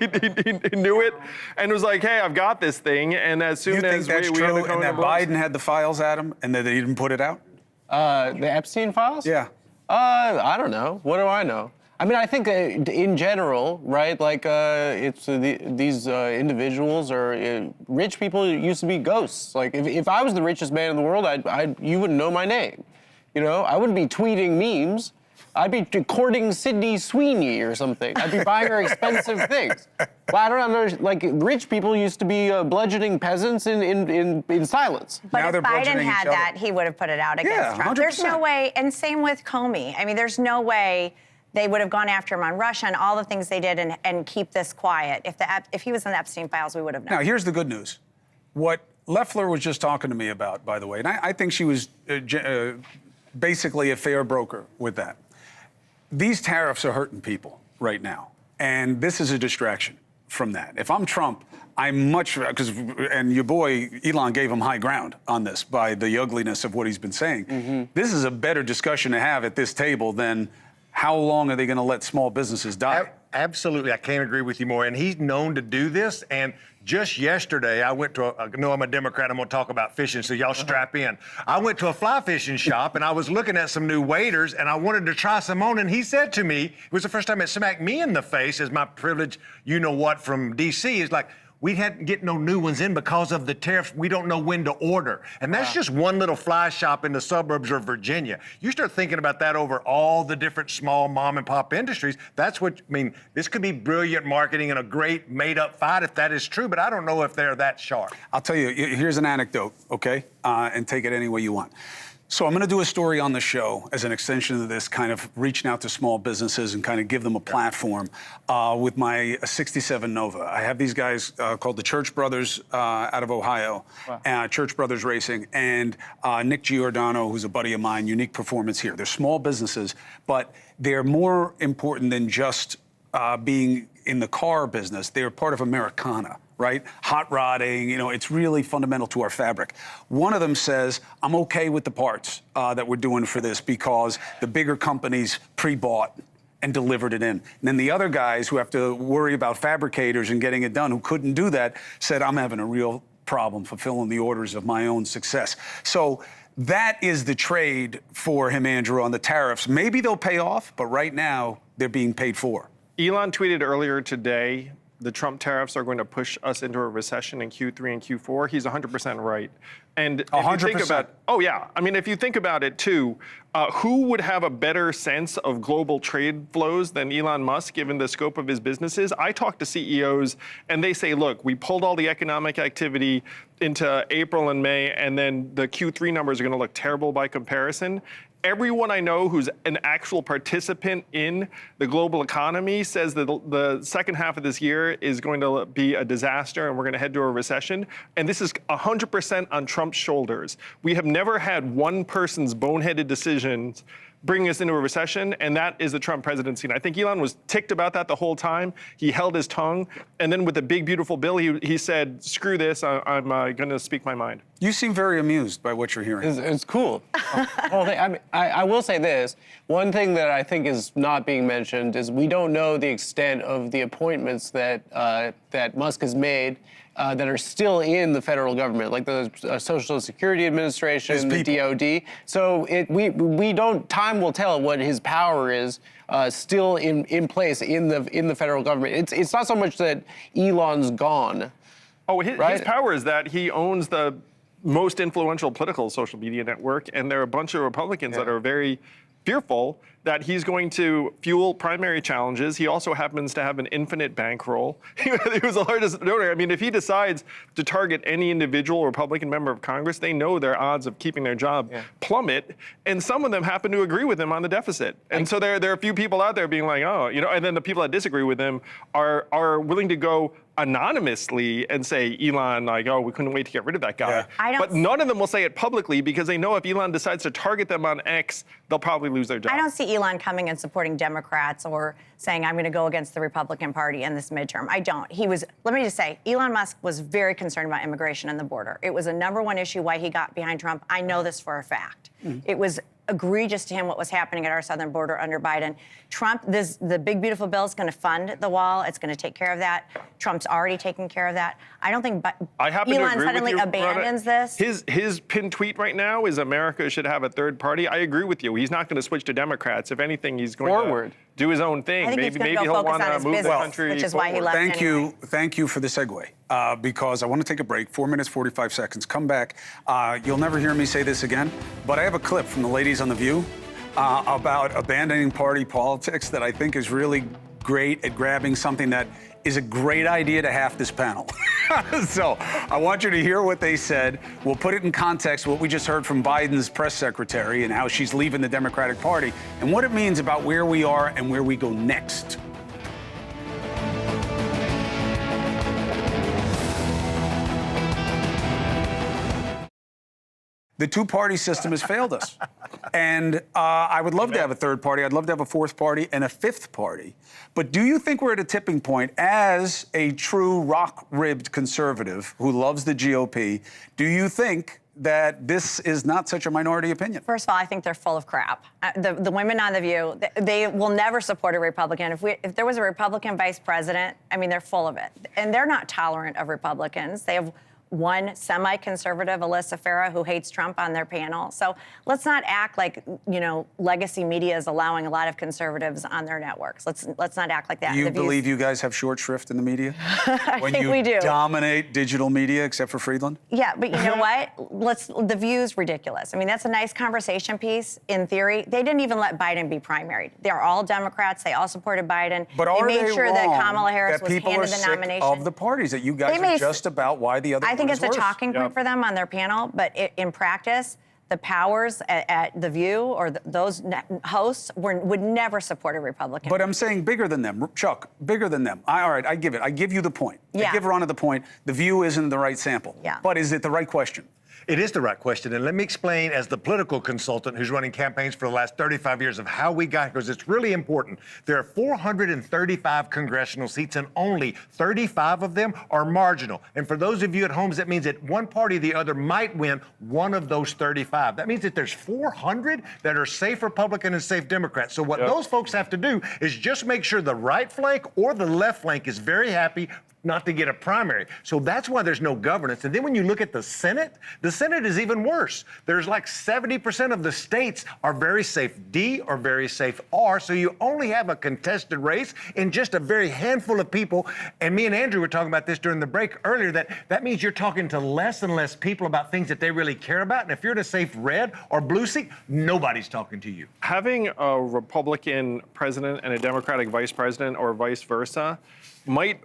knew it and was like, "Hey, I've got this thing." And as soon as we had the and that Biden had the files, Adam, and that he didn't put it out? The Epstein files? Yeah. I don't know. What do I know? I mean, I think in general, right? Like, it's these individuals or rich people used to be ghosts. Like, if I was the richest man in the world, you wouldn't know my name. I wouldn't be tweeting memes. I'd be courting Sydney Sweeney or something. I'd be buying her expensive things. Well, I don't know. Like, rich people used to be bludgeoning peasants in silence. But now if Biden had that, he would have put it out against Trump. 100%. There's no way, and same with Comey. I mean, there's no way they would have gone after him on Russia and all the things they did and keep this quiet. If he was in the Epstein files, we would have known. Now, here's the good news. What Loeffler was just talking to me about, by the way, and I think she was basically a fair broker with that. These tariffs are hurting people right now, and this is a distraction from that. If I'm Trump, I'm and your boy Elon gave him high ground on this by the ugliness of what he's been saying. Mm-hmm. This is a better discussion to have at this table than how long are they going to let small businesses die? Absolutely, I can't agree with you more. And he's known to do this. And just yesterday, I went to I know I'm a Democrat, I'm going to talk about fishing, so y'all strap in. I went to a fly fishing shop, and I was looking at some new waders, and I wanted to try some on, and he said to me, it was the first time it smacked me in the face as my privilege, from D.C., is like, we hadn't get no new ones in because of the tariffs. We don't know when to order. And that's just one little fly shop in the suburbs of Virginia. You start thinking about that over all the different small mom and pop industries. That's what, this could be brilliant marketing and a great made up fight if that is true, but I don't know if they're that sharp. I'll tell you, here's an anecdote, okay? And take it any way you want. So I'm going to do a story on the show as an extension of this, kind of reaching out to small businesses and kind of give them a platform with my 67 Nova. I have these guys called the Church Brothers out of Ohio, Church Brothers Racing, and Nick Giordano, who's a buddy of mine, Unique Performance here. They're small businesses, but they're more important than just being in the car business. They're part of Americana, right? Hot rodding, you know, it's really fundamental to our fabric. One of them says, I'm okay with the parts that we're doing for this because the bigger companies pre-bought and delivered it in. And then the other guys who have to worry about fabricators and getting it done, who couldn't do that, said, I'm having a real problem fulfilling the orders of my own success. So that is the trade for him, Andrew, on the tariffs. Maybe they'll pay off, but right now they're being paid for. Elon tweeted earlier today, the Trump tariffs are going to push us into a recession in Q3 and Q4. He's 100% right. And if 100%. you think about, oh yeah, I mean, if you think about it too, who would have a better sense of global trade flows than Elon Musk, given the scope of his businesses? I talk to CEOs and they say, look, we pulled all the economic activity into April and May, and then the Q3 numbers are going to look terrible by comparison. Everyone I know who's an actual participant in the global economy says that the second half of this year is going to be a disaster and we're going to head to a recession. And this is 100% on Trump's shoulders. We have never had one person's boneheaded decisions bringing us into a recession, and that is the Trump presidency. And I think Elon was ticked about that the whole time. He held his tongue, and then with the big, beautiful bill, he said, screw this, I'm going to speak my mind. You seem very amused by what you're hearing. It's cool. I will say this. One thing that I think is not being mentioned is we don't know the extent of the appointments that that Musk has made that are still in the federal government, like the Social Security Administration, the DOD. So we don't. Time will tell what his power is still in place in the federal government. It's not so much that Elon's gone. Oh, his power is that he owns the most influential political social media network, and there are a bunch of Republicans that are very fearful that he's going to fuel primary challenges. He also happens to have an infinite bankroll. He was the largest donor. I mean, if he decides to target any individual Republican member of Congress, they know their odds of keeping their job plummet. And some of them happen to agree with him on the deficit. And so there are a few people out there being like, oh, you know, and then the people that disagree with him are willing to go anonymously and say, Elon, like, oh, we couldn't wait to get rid of that guy. But none of them will say it publicly because they know if Elon decides to target them on X, they'll probably lose their job. I don't see Elon coming and supporting Democrats or saying, I'm going to go against the Republican Party in this midterm. I don't. Let me just say, Elon Musk was very concerned about immigration and the border. It was a #1 issue why he got behind Trump. I know this for a fact. It was egregious to him what was happening at our southern border under Biden. Trump, the big, beautiful bill is going to fund the wall. It's going to take care of that. Trump's already taking care of that. I don't think Elon suddenly abandons this. His pinned tweet right now is America should have a third party. I agree with you. He's not going to switch to Democrats. If anything, he's going to do his own thing. I think maybe he'll want to move the country which is why he left Thank you for the segue, because I want to take a break, 4 minutes, 45 seconds. Come back. You'll never hear me say this again, but I have a clip from the ladies on The View about abandoning party politics that I think is really great at grabbing something that is a great idea to half this panel. So I want you to hear what they said. We'll put it in context, what we just heard from Biden's press secretary and how she's leaving the Democratic Party and what it means about where we are and where we go next. The two-party system has failed us. And I would love to have a third party. I'd love to have a fourth party and a fifth party. But do you think we're at a tipping point as a true rock-ribbed conservative who loves the GOP? Do you think that this is not such a minority opinion? First of all, I think they're full of crap. The women on The View, they will never support a Republican. If there was a Republican vice president, I mean, they're full of it. And they're not tolerant of Republicans. They have one semi-conservative, Alyssa Farah, who hates Trump on their panel. So let's not act like, you know, legacy media is allowing a lot of conservatives on their networks. Let's not act like that. Do you believe you guys have short shrift in the media? I think we do. Dominate digital media, except for Friedland? Yeah, but you know what? The View's ridiculous. I mean, that's a nice conversation piece in theory. They didn't even let Biden be primaried. They're all Democrats. They all supported Biden. But are they made sure wrong that Kamala Harris was handed the sick nomination of the parties, that you guys are just about why the other I think it's a worse. talking point for them on their panel, but in practice, the powers at The View or those hosts would never support a Republican. But I'm saying bigger than them, Chuck, bigger than them. All right, I give it. I give you the point. Yeah. I give Ronna the point. The View isn't the right sample. Yeah. But is it the right question? It is the right question, and let me explain as the political consultant who's running campaigns for the last 35 years of how we got here, because it's really important. There are 435 congressional seats, and only 35 of them are marginal. And for those of you at home, that means that one party or the other might win one of those 35. That means that there's 400 that are safe Republican and safe Democrat. So what those folks have to do is just make sure the right flank or the left flank is very happy not to get a primary. So that's why there's no governance. And then when you look at the Senate is even worse. There's like 70% of the states are very safe D or very safe R. So you only have a contested race in just a very handful of people. And me and Andrew were talking about this during the break earlier, that means you're talking to less and less people about things that they really care about. And if you're in a safe red or blue seat, nobody's talking to you. Having a Republican president and a Democratic vice president or vice versa might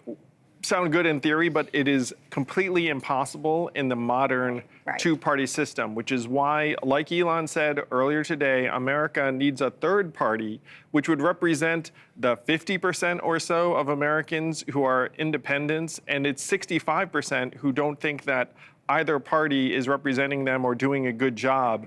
sound good in theory, but it is completely impossible in the modern two-party system, which is why, like Elon said earlier today, America needs a third party, which would represent the 50% or so of Americans who are independents, and it's 65% who don't think that either party is representing them or doing a good job.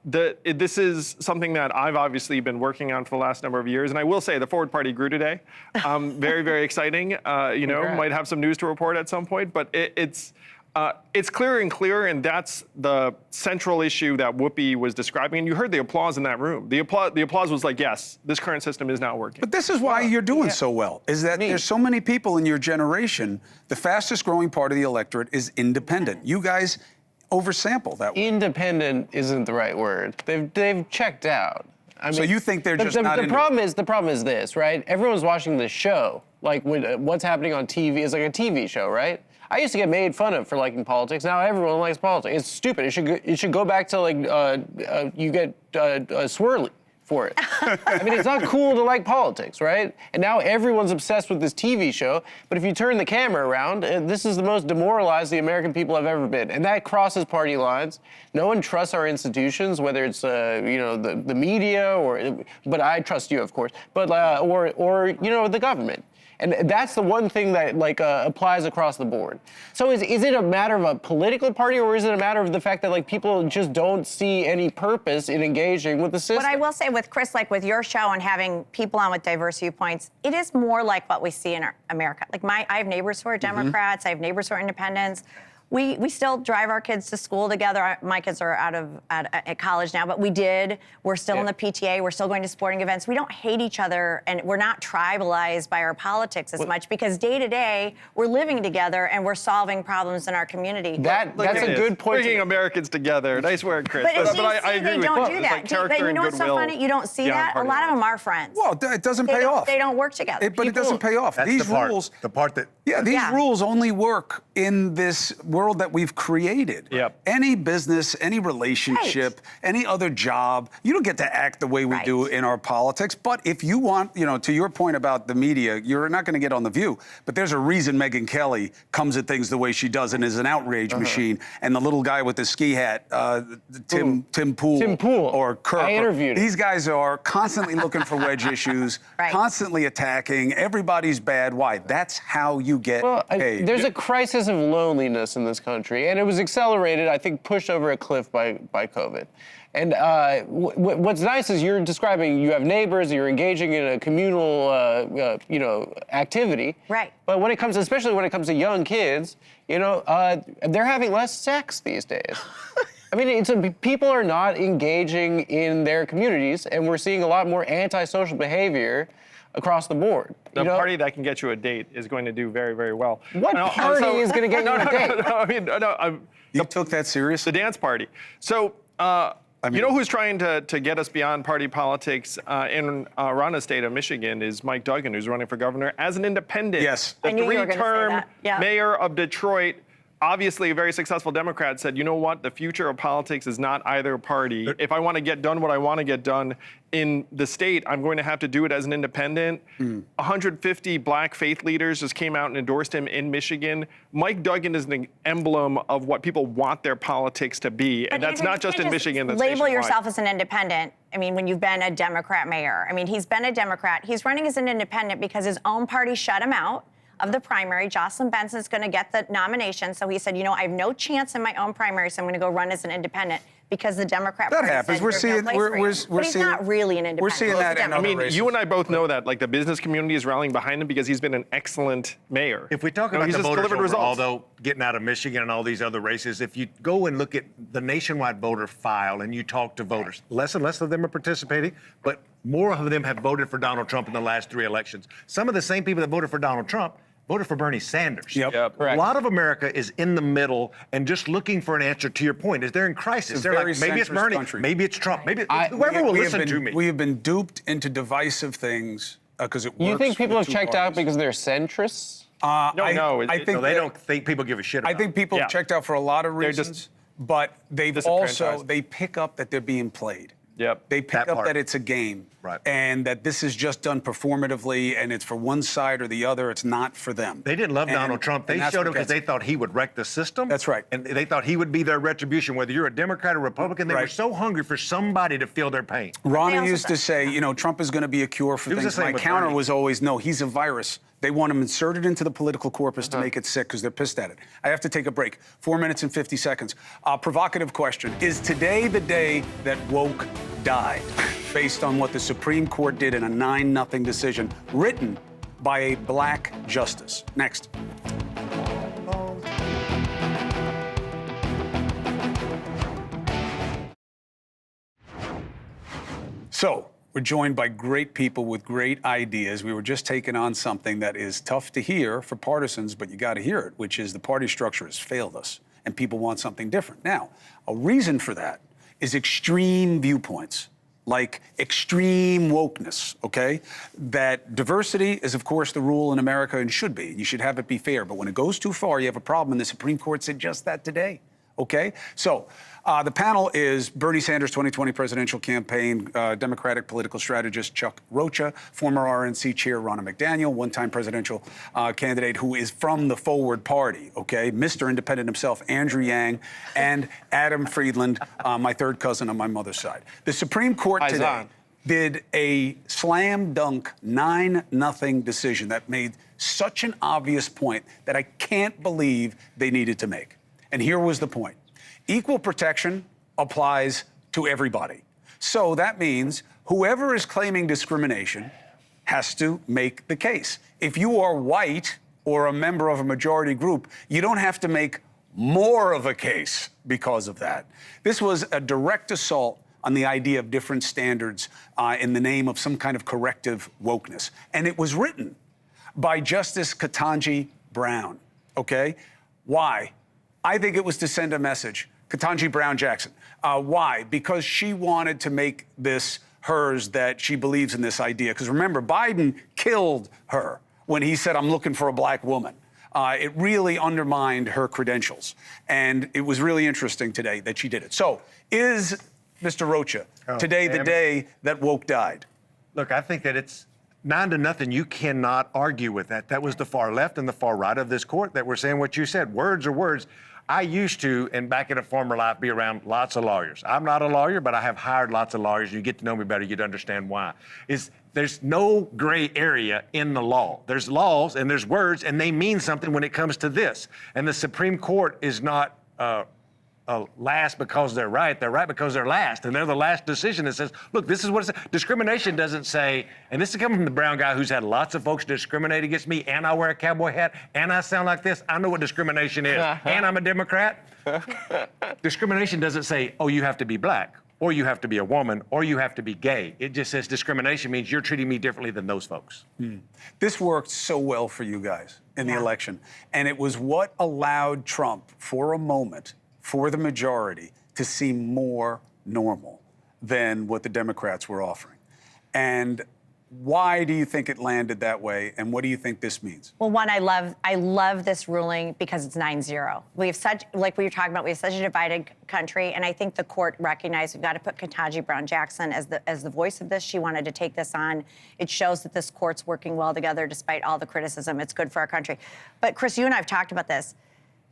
This is something that I've obviously been working on for the last number of years, and I will say the Forward Party grew today. Very, very exciting. Might have some news to report at some point, but it's clearer and clearer, and that's the central issue that Whoopi was describing. And you heard the applause in that room. The applause was like, yes, this current system is not working. But this is why you're doing so well, is that there's so many people in your generation, the fastest growing part of the electorate is independent. You guys oversample that word. Independent isn't the right word. They've checked out. So you think they're just not the problem is this, right? Everyone's watching this show. Like what's happening on TV is like a TV show, right? I used to get made fun of for liking politics. Now everyone likes politics. It's stupid. It should go back to like you get swirly for it. I mean, it's not cool to like politics, right? And now everyone's obsessed with this TV show. But if you turn the camera around, this is the most demoralized the American people have ever been, and that crosses party lines. No one trusts our institutions, whether it's the media but I trust you, of course. But or the government. And that's the one thing that applies across the board. So is it a matter of a political party, or is it a matter of the fact that people just don't see any purpose in engaging with the system? What I will say with Chris, like with your show and having people on with diverse viewpoints, it is more like what we see in America. Like I have neighbors who are Democrats, I have neighbors who are independents. We still drive our kids to school together. My kids are at college now, but we're still in the PTA. We're still going to sporting events. We don't hate each other, and we're not tribalized by our politics as much, because day to day, we're living together and we're solving problems in our community. That's a good point. Bringing Americans together. Nice work, Chris. But I agree they don't with do you. that. But you know what's so funny? You don't see that. A lot of them are friends. Well, it doesn't pay off. They don't work together. But it doesn't pay off. That's these the part, rules, the part that these rules only work in this world that we've created. Any business, any relationship, any other job, you don't get to act the way we do in our politics. But if you want, to your point about the media, you're not going to get on The View. But there's a reason Megyn Kelly comes at things the way she does and is an outrage machine. And the little guy with the ski hat, Tim Pool or Kirk. I interviewed him. These guys are constantly looking for wedge issues, constantly attacking. Everybody's bad. Why? That's how you get paid. There's a crisis of loneliness in this country, and it was accelerated, I think, pushed over a cliff by COVID. And what's nice is you're describing you have neighbors, you're engaging in a communal, activity. Right. But especially when it comes to young kids, they're having less sex these days. I mean, people are not engaging in their communities, and we're seeing a lot more antisocial behavior across the board. The party that can get you a date is going to do very, very well. What party is going to get you a date? You took that serious? The dance party. So, you know who's trying to get us beyond party politics in Ronna's state of Michigan is Mike Duggan, who's running for governor as an independent. Yes. The three-term mayor of Detroit, obviously a very successful Democrat, said, you know what, the future of politics is not either party. If I want to get done what I want to get done in the state, I'm going to have to do it as an independent. 150 black faith leaders just came out and endorsed him in Michigan. Mike Duggan is an emblem of what people want their politics to be. But and that's Andrew, not just in Michigan, that's label nationwide. yourself as an independent. I mean, when you've been a Democrat mayor. I mean, he's been a Democrat. He's running as an independent because his own party shut him out of the primary. Jocelyn Benson's going to get the nomination. So he said, you know, I have no chance in my own primary, so I'm going to go run as an independent because the Democrat That Party happens. said We're there's seeing. no place for you. But he's not really an independent. We're seeing that in I other mean, races. you and I both know that, like, the business community is rallying behind him because he's been an excellent mayor. If we talk No, about he's the just voters delivered overall, results. though, getting out of Michigan and all these other races, if you go and look at the nationwide voter file and you talk to voters, less and less of them are participating, but more of them have voted for Donald Trump in the last 3 elections. Some of the same people that voted for Donald Trump voted for Bernie Sanders. Yep. A lot of America is in the middle and just looking for an answer to your point. Is they're in crisis? It's a They're like, very maybe it's centrist Bernie, country. maybe it's Trump, maybe it's whoever will listen to me. We have been duped into divisive things because it works. You think for people the have two checked out parties. because they're centrists? I think No, they that- don't think people give a shit about I think people have checked out for a lot of They're reasons, just but they've also disenfranchised. they pick up that they're being played. Yep. They pick That up part. that it's a game, Right. and that this is just done performatively, and it's for one side or the other. It's not for them. They didn't love And- Donald Trump. They and that's showed him what because they gets- thought he would wreck the system. That's right. And they thought he would be their retribution, whether you're a Democrat or Republican. They were Right. so hungry for somebody to feel their pain. Ronna also used to say, you know, Trump is going to be a cure for It was the things. same My with counter Bernie. was always, no, he's a virus. They want him inserted into the political corpus to make it sick because they're pissed at it. I have to take a break. 4 minutes and 50 seconds. Provocative question. Is today the day that woke died? Based on what the Supreme Court did in a 9-0 decision written by a black justice. Next. So, we're joined by great people with great ideas. We were just taking on something that is tough to hear for partisans, but you got to hear it, which is the party structure has failed us, and people want something different. Now, a reason for that is extreme viewpoints, like extreme wokeness, okay? That diversity is, of course, the rule in America and should be. You should have it be fair, but when it goes too far, you have a problem, and the Supreme Court said just that today. Okay, so the panel is Bernie Sanders' 2020 presidential campaign Democratic political strategist Chuck Rocha, former RNC chair Ronna McDaniel, one-time presidential candidate who is from the Forward Party, okay, Mr. Independent himself, Andrew Yang, and Adam Friedland, my third cousin on my mother's side. The Supreme Court today did a slam dunk 9-0 decision that made such an obvious point that I can't believe they needed to make. And here was the point. Equal protection applies to everybody. So that means whoever is claiming discrimination has to make the case. If you are white or a member of a majority group, you don't have to make more of a case because of that. This was a direct assault on the idea of different standards in the name of some kind of corrective wokeness. And it was written by Justice Ketanji Brown, okay? Why? I think it was to send a message. Ketanji Brown Jackson. Why? Because she wanted to make this hers, that she believes in this idea. Because remember, Biden killed her when he said, I'm looking for a black woman. It really undermined her credentials. And it was really interesting today that she did it. So is, Mr. Rocha, today the day that woke died? Look, I think that it's 9-0. You cannot argue with that. That was the far left and the far right of this court that were saying what you said. Words are words. I used to, and back in a former life, be around lots of lawyers. I'm not a lawyer, but I have hired lots of lawyers. You get to know me better, you'd understand why. There's no gray area in the law. There's laws and there's words, and they mean something when it comes to this. And the Supreme Court is not last because they're right because they're last. And they're the last decision that says, look, this is what it says. Discrimination doesn't say, and this is coming from the brown guy who's had lots of folks discriminate against me, and I wear a cowboy hat, and I sound like this. I know what discrimination is, and I'm a Democrat. Discrimination doesn't say, oh, you have to be black, or you have to be a woman, or you have to be gay. It just says discrimination means you're treating me differently than those folks. This worked so well for you guys in the election. And it was what allowed Trump, for a moment, for the majority, to seem more normal than what the Democrats were offering. And Why do you think it landed that way, and what do you think this means? Well, one, I love this ruling because it's 9-0. We have such, like we were talking about, we have such a divided country, and I think the court recognized we've got to put Ketanji Brown Jackson as the voice of this. She wanted to take this on. It shows that this court's working well together despite all the criticism. It's good for our country. But Chris, you and I have talked about this.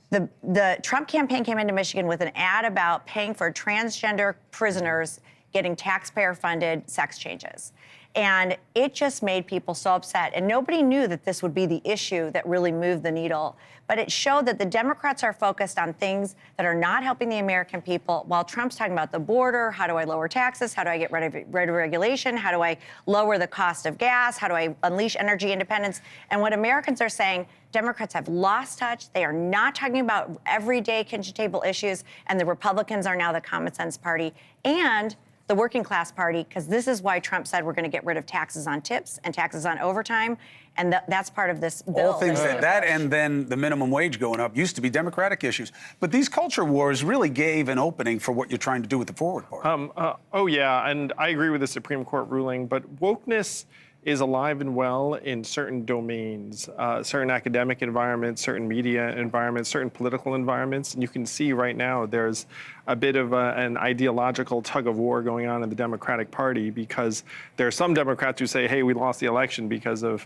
The Trump campaign came into Michigan with an ad about paying for transgender prisoners getting taxpayer-funded sex changes. And it just made people so upset. And nobody knew that this would be the issue that really moved the needle. But it showed that the Democrats are focused on things that are not helping the American people, while Trump's talking about the border. How do I lower taxes? How do I get rid of regulation? How do I lower the cost of gas? How do I unleash energy independence? And what Americans are saying, Democrats have lost touch. They are not talking about everyday kitchen table issues. And the Republicans are now the common sense party. And the working class party, because this is why Trump said we're going to get rid of taxes on tips and taxes on overtime, and that's part of this bill. All things that and then the minimum wage going up used to be Democratic issues. But these culture wars really gave an opening for what you're trying to do with the Forward Party. Oh, yeah, and I agree with the Supreme Court ruling, but wokeness is alive and well in certain domains, certain academic environments, certain media environments, certain political environments. And you can see right now there's a bit of an ideological tug of war going on in the Democratic Party, because there are some Democrats who say, hey, we lost the election because of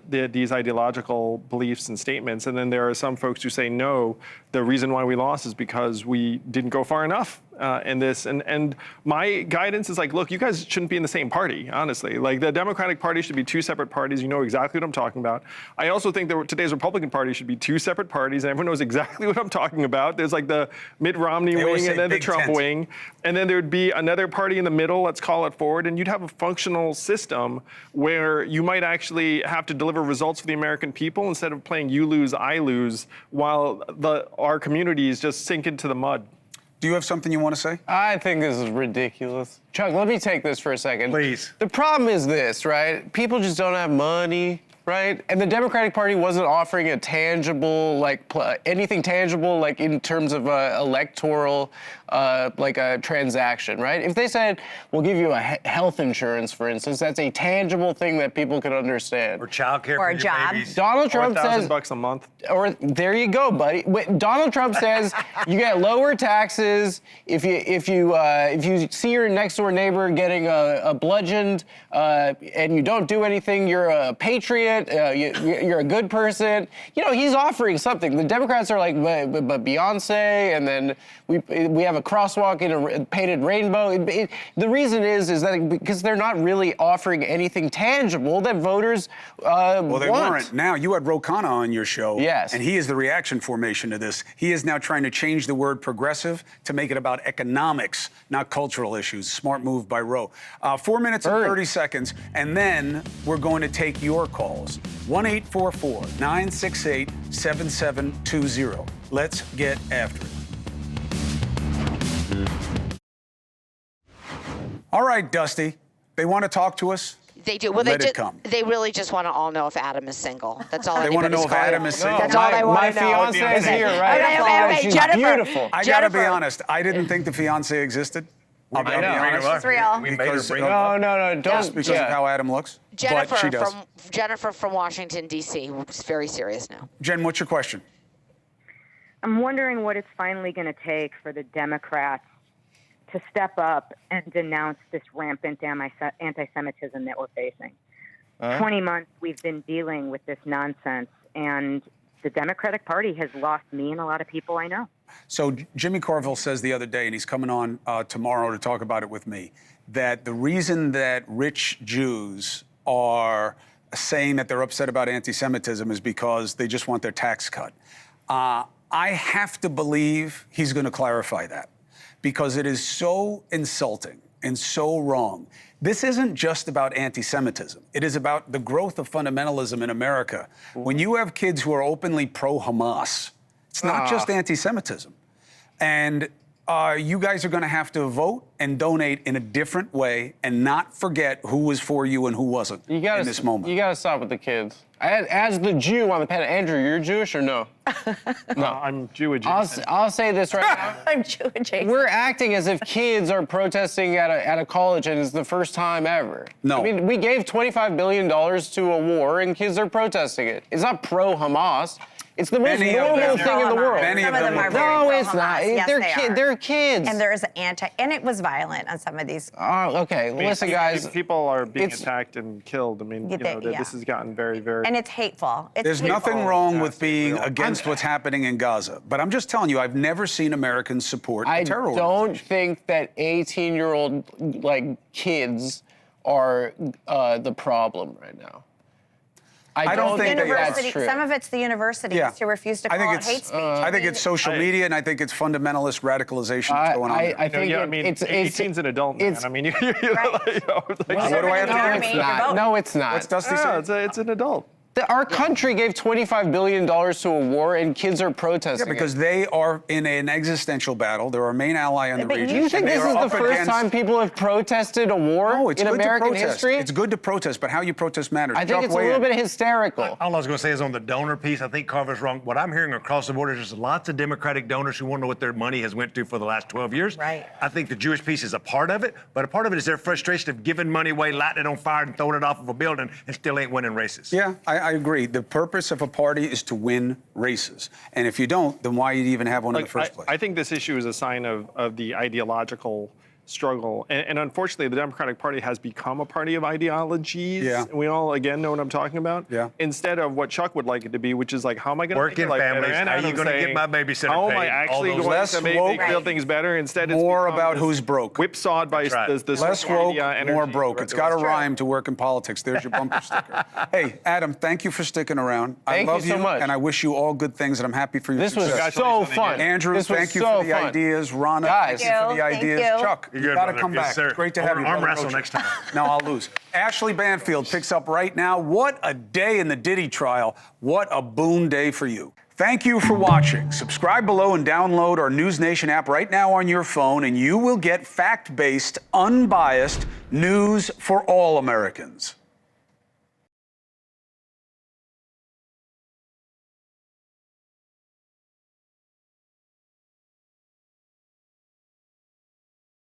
these ideological beliefs and statements. And then there are some folks who say, no, the reason why we lost is because we didn't go far enough in this. And my guidance is like, look, you guys shouldn't be in the same party, honestly. Like, the Democratic Party should be two separate parties. You know exactly what I'm talking about. I also think that today's Republican Party should be two separate parties, and everyone knows exactly what I'm talking about. There's like the Mitt Romney wing and then the Trump wing. And then there'd be another party in the middle, let's call it Forward, and you'd have a functional system where you might actually have to deliver results for the American people instead of playing you lose, I lose, while our communities just sink into the mud. Do you have something you want to say? I think this is ridiculous. Chuck, let me take this for a second. Please. The problem is this, right? People just don't have money, right? And the Democratic Party wasn't offering a tangible, like anything tangible, like in terms of electoral, like a transaction, right? If they said, we'll give you a health insurance, for instance, that's a tangible thing that people could understand. Or childcare Or for a your job. babies. Donald Trump Or says, $1,000 a month. or there you go, buddy. Donald Trump says you get lower taxes if you see your next door neighbor getting bludgeoned and you don't do anything, you're a patriot. You're a good person. You know, he's offering something. The Democrats are like, but Beyonce, and then we have a crosswalk in a painted rainbow. The reason is that because they're not really offering anything tangible that voters Well, they want. weren't. Now, you had Khanna on your show. Yes. And he is the reaction formation to this. He is now trying to change the word progressive to make it about economics, not cultural issues. Smart move by Ro. 4 minutes and 30 seconds, and then we're going to take your calls. 1-844-968-7720. Let's get after it. All right, Dusty. They want to talk to us. They do. Well, Let it come. they really just want to all know if Adam is single. That's all. They want to know if Adam is single. That's all they want to know. My fiance is here, right? Okay, She's Jennifer. beautiful. I got to be honest. I didn't think the fiance existed. I'll be honest. It's real. We made her bring No, don't. Just because of how Adam looks. Jennifer but she does. from Washington, D.C. It's very serious now. Jen, what's your question? I'm wondering what it's finally going to take for the Democrats to step up and denounce this rampant anti-Semitism that we're facing. 20 months we've been dealing with this nonsense, and the Democratic Party has lost me and a lot of people I know. So Jimmy Carville says the other day, and he's coming on tomorrow to talk about it with me, that the reason that rich Jews are saying that they're upset about anti-Semitism is because they just want their tax cut. I have to believe he's going to clarify that, because it is so insulting and so wrong. This isn't just about anti-Semitism. It is about the growth of fundamentalism in America. When you have kids who are openly pro-Hamas, it's not just anti-Semitism. And you guys are going to have to vote and donate in a different way and not forget who was for you and who wasn't in this moment. You gotta stop with the kids. As the Jew on the panel, Andrew, you're Jewish or no? No, I'm Jewish. I'll say this right now. I'm Jewish. We're acting as if kids are protesting at a college and it's the first time ever. No. I mean, we gave $25 billion to a war and kids are protesting it. It's not pro-Hamas. It's the most normal thing in the world. Many of them are No, it's not. Yes, They're kids. And there's and it was violent on some of these. Oh, okay. Listen, guys. People are being attacked and killed. I mean, this has gotten very, very. And it's hateful. There's nothing wrong with being against what's happening in Gaza. But I'm just telling you, I've never seen Americans support a terror I don't think that 18-year-old kids are the problem right now. I don't think that's true. Some of it's the universities who refuse to call it hate speech. I think it's social media, and I think it's fundamentalist radicalization that's going on there. I think it's 18's an adult man. I mean, what do I have to do? No, it's not. What's Dusty say? It's an adult. Our country gave $25 billion to a war, and kids are protesting. Yeah, because they are in an existential battle. They're our main ally in the region. Do you think this is the first time people have protested a war in American history? It's good to protest, but how you protest matters. I think it's a little bit hysterical. All I was going to say is on the donor piece, I think Carver's wrong. What I'm hearing across the board is there's lots of Democratic donors who want to know what their money has went to for the last 12 years. Right. I think the Jewish piece is a part of it, but a part of it is their frustration of giving money away, lighting it on fire, and throwing it off of a building, and still ain't winning races. Yeah, I agree. The purpose of a party is to win races. And if you don't, then why you even have one in the first place? I think this issue is a sign of the ideological struggle. And unfortunately, the Democratic Party has become a party of ideologies. Yeah. And we all, again, know what I'm talking about. Yeah. Instead of what Chuck would like it to be, which is like, how am I going to make Working your life families, better? And how are you Adam going to get saying, my babysitter how am I paid? actually All those going less to make woke, feel things better? Instead, it's more become about this who's broke. whipsawed by the Less social woke, media energy. more broke. It's got to That's true. rhyme to work in politics. There's your bumper sticker. Hey, Adam, thank you for sticking around. Thank I love you so much. and I wish you all good things, and I'm happy for your This was success. so fun. Andrew, This was thank you so for the fun. ideas. Ronna, Guys. thank you for the Thank ideas. you. Chuck, You're you good, got to brother. come Yes, back. sir. It's great to have you. Arm Brother wrestle Rocha. next time. No, I'll lose. Ashley Banfield picks up right now. What a day in the Diddy trial. What a boon day for you. Thank you for watching. Subscribe below and download our NewsNation app right now on your phone, and you will get fact-based, unbiased news for all Americans.